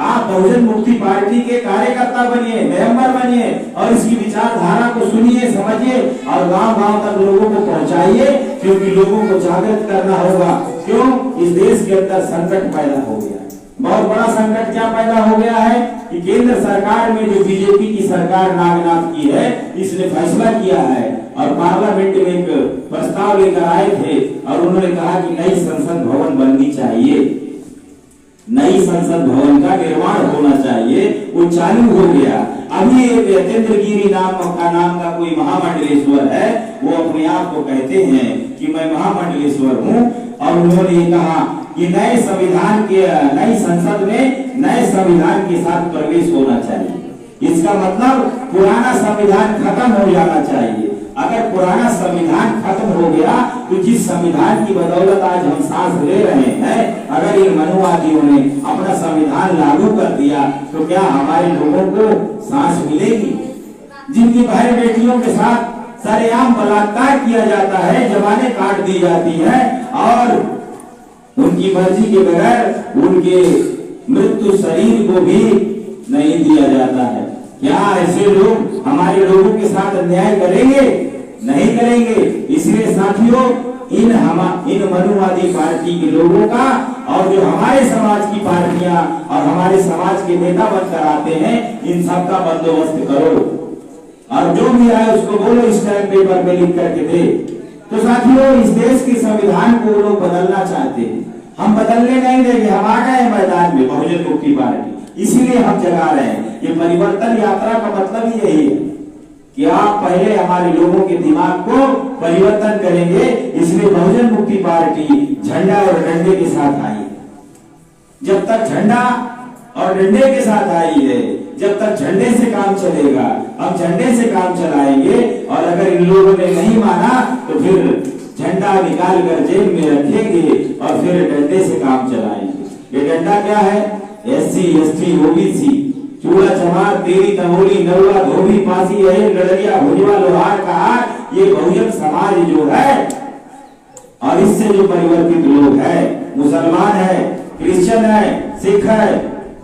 आप बहुजन मुक्ति पार्टी के कार्यकर्ता बनिए, मेंबर बनिए और इसकी विचारधारा को सुनिए, समझिए और गांव-गांव तक लोगों को पहुंचाइए, क्योंकि लोगों को जागृत करना होगा। क्यों? इस देश के अंदर संकट पैदा हो गया है। बहुत बड़ा संकट क्या पैदा हो गया है कि केंद्र सरकार में जो बीजेपी की सरकार नागनाथ की है, इसने फैसला किया है और पार्लियामेंट में एक प्रस्ताव लेकर आए थे और उन्होंने कहा कि नई संसद भवन बननी चाहिए, नई संसद भवन का निर्माण होना चाहिए। वो चालू हो गया। अभी एक यतेंद्रगिरी नाम का कोई महामंडलेश्वर है, वो अपने आप को कहते हैं कि मैं महामंडलेश्वर हूँ और उन्होंने कहा कि नए संसद में नए संविधान के साथ प्रवेश होना चाहिए। इसका मतलब पुराना संविधान खत्म हो जाना चाहिए। अगर पुराना संविधान खत्म हो गया तो जिस संविधान की बदौलत आज हम सांस ले रहे हैं, अगर इन मनुवादियों ने अपना संविधान लागू कर दिया तो क्या हमारे लोगों को सांस मिलेगी? जिनकी बहन बेटियों के साथ सरेआम बलात्कार किया जाता है, जबानें काट दी जाती हैं और उनकी मर्जी के बगैर उनके मृत्यु शरीर को भी नहीं दिया जाता है, क्या ऐसे लोग हमारे लोगों के साथ अन्याय करेंगे? नहीं करेंगे। इसलिए साथियों इन मनुवादी पार्टी के लोगों का और जो हमारे समाज की पार्टियां और हमारे समाज के नेता बनकर आते हैं, इन सब का बंदोबस्त करो और जो भी आए उसको बोलो स्टैम्प पेपर पे लिख करके दे। तो साथियों इस देश के संविधान को वो लोग बदलना चाहते हैं, हम बदलने नहीं देंगे। हम आ गए मैदान में बहुजन मुक्ति पार्टी, इसीलिए हम जगा रहे हैं। ये परिवर्तन यात्रा का मतलब ही यही है कि आप पहले हमारे लोगों के दिमाग को परिवर्तन करेंगे। इसलिए बहुजन मुक्ति पार्टी झंडा और डंडे के साथ आई है। जब तक झंडा और डंडे के साथ आई है, जब तक झंडे से काम चलेगा, हम झंडे से काम चलाएंगे और अगर इन लोगों ने नहीं माना तो फिर झंडा निकाल कर जेब में रखेंगे और फिर डंडे से काम चलाएंगे। ये डंडा क्या है? SC, ST, OBC, चूड़ा चमार, तेरी तमोली, नरुआ, धोबी, पासी, लड़िया, भुजवा, लोहार का हार, ये बहुजन समाज जो है और इससे जो परिवर्तित लोग हैं, मुसलमान है, क्रिश्चियन है, सिख है,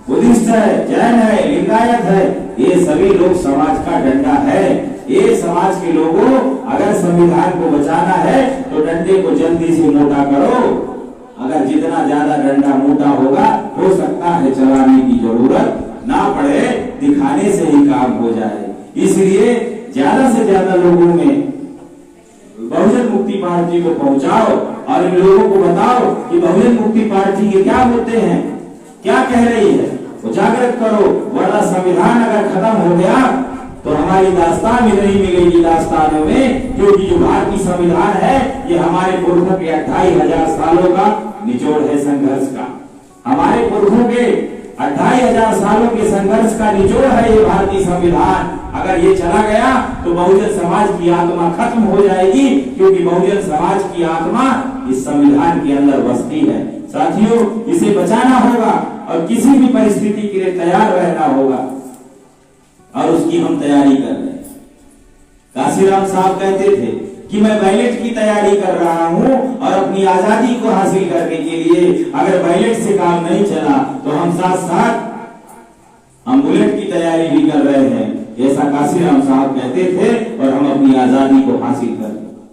बुद्धिस्ट है, जैन है, लिंगायत है, ये सभी लोग समाज का डंडा है। ये समाज के लोगों अगर संविधान को बचाना है तो डंडे को जल्दी से मोटा करो। अगर जितना ज्यादा डंडा मोटा होगा, हो सकता है चलाने की जरूरत ना पड़े, दिखाने से ही काम हो जाए। इसलिए ज्यादा से ज्यादा लोगों में बहुजन मुक्ति पार्टी को पहुंचाओ और इन लोगों को बताओ कि बहुजन मुक्ति पार्टी के क्या मुद्दे हैं, क्या कह रही है, वो जागृत करो। वरना संविधान अगर खत्म हो गया तो हमारी दास्तान भी नहीं मिलेगी दास्तानों में, क्योंकि जो भारतीय संविधान है ये हमारे पुरखों के 25,000 सालों का निचोड़ है संघर्ष का। हमारे पुरखों के 28,000 सालों के संघर्ष का निचोड़ है ये भारतीय संविधान। अगर ये चला गया तो बहुजन समाज की आत्मा खत्म हो जाएगी, क्योंकि बहुजन समाज की आत्मा इस संविधान के अंदर बसती है। साथियों, इसे बचाना होगा और किसी भी परिस्थिति के लिए तैयार रहना होगा, और उसकी हम तैयारी कर रहे हैं। काशीराम साहब कहते थे कि मैं बैलेट की तैयारी कर रहा हूं और अपनी आजादी को हासिल करने के लिए अगर बैलेट से काम नहीं चला तो हम साथ साथ हम बुलेट की तैयारी भी कर रहे हैं, ऐसा काशीराम साहब कहते थे, और हम अपनी आजादी को हासिल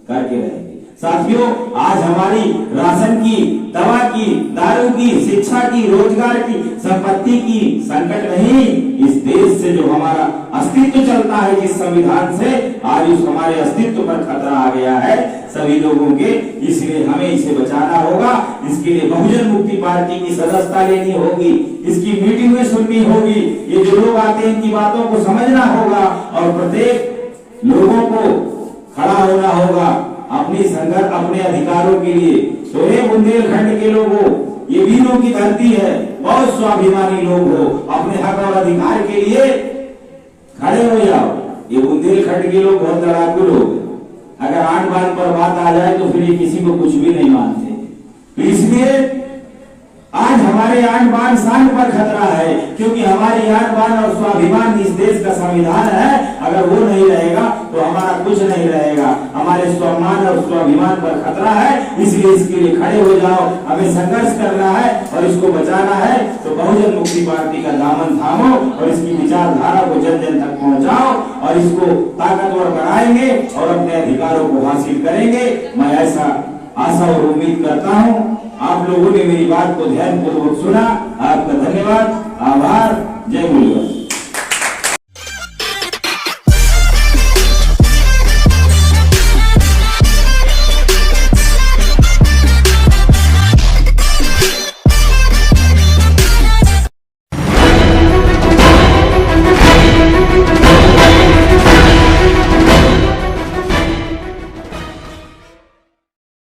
करके रहेंगे। साथियों, आज हमारी राशन की, दवा की, दारू की, शिक्षा की, रोजगार की, संपत्ति की संकट नहीं, इस देश से जो हमारा अस्तित्व चलता है जिस संविधान से, आज उस हमारे अस्तित्व पर खतरा आ गया है सभी लोगों के। इसलिए हमें इसे बचाना होगा। इसके लिए बहुजन मुक्ति पार्टी की सदस्यता लेनी होगी, इसकी मीटिंग में सुननी होगी, ये जो लोग आते हैं इनकी बातों को समझना होगा और प्रत्येक लोगों को खड़ा होना होगा अपनी संघर्ष, अपने अधिकारों के लिए। तो हे बुंदेलखंड के लोगों, ये वीरों की धरती है, बहुत स्वाभिमानी लोग हो, अपने हक और अधिकार के लिए खड़े हो जाओ। ये बुंदेलखंड के लोग बहुत लड़ाकू लोग, अगर आन बान पर बात आ जाए तो फिर ये किसी को कुछ भी नहीं मानते। तो इसलिए आज हमारे आन बान शान पर खतरा है, क्योंकि हमारी आन बान और स्वाभिमान इस देश का संविधान है, अगर वो नहीं रहेगा तो हमारा कुछ नहीं रहेगा। हमारे स्वाभिमान और स्वाभिमान पर खतरा है, इसलिए इसके लिए खड़े हो जाओ। हमें संघर्ष करना है और इसको बचाना है, तो बहुजन मुक्ति पार्टी का दामन थामो और इसकी विचारधारा को जन जन तक पहुंचाओ और इसको ताकतवर बनाएंगे और अपने अधिकारों को हासिल करेंगे। मैं ऐसा आशा और उम्मीद करता हूँ। आप लोगों ने मेरी बात को ध्यानपूर्वक सुना, आपका धन्यवाद, आभार, जय बोले।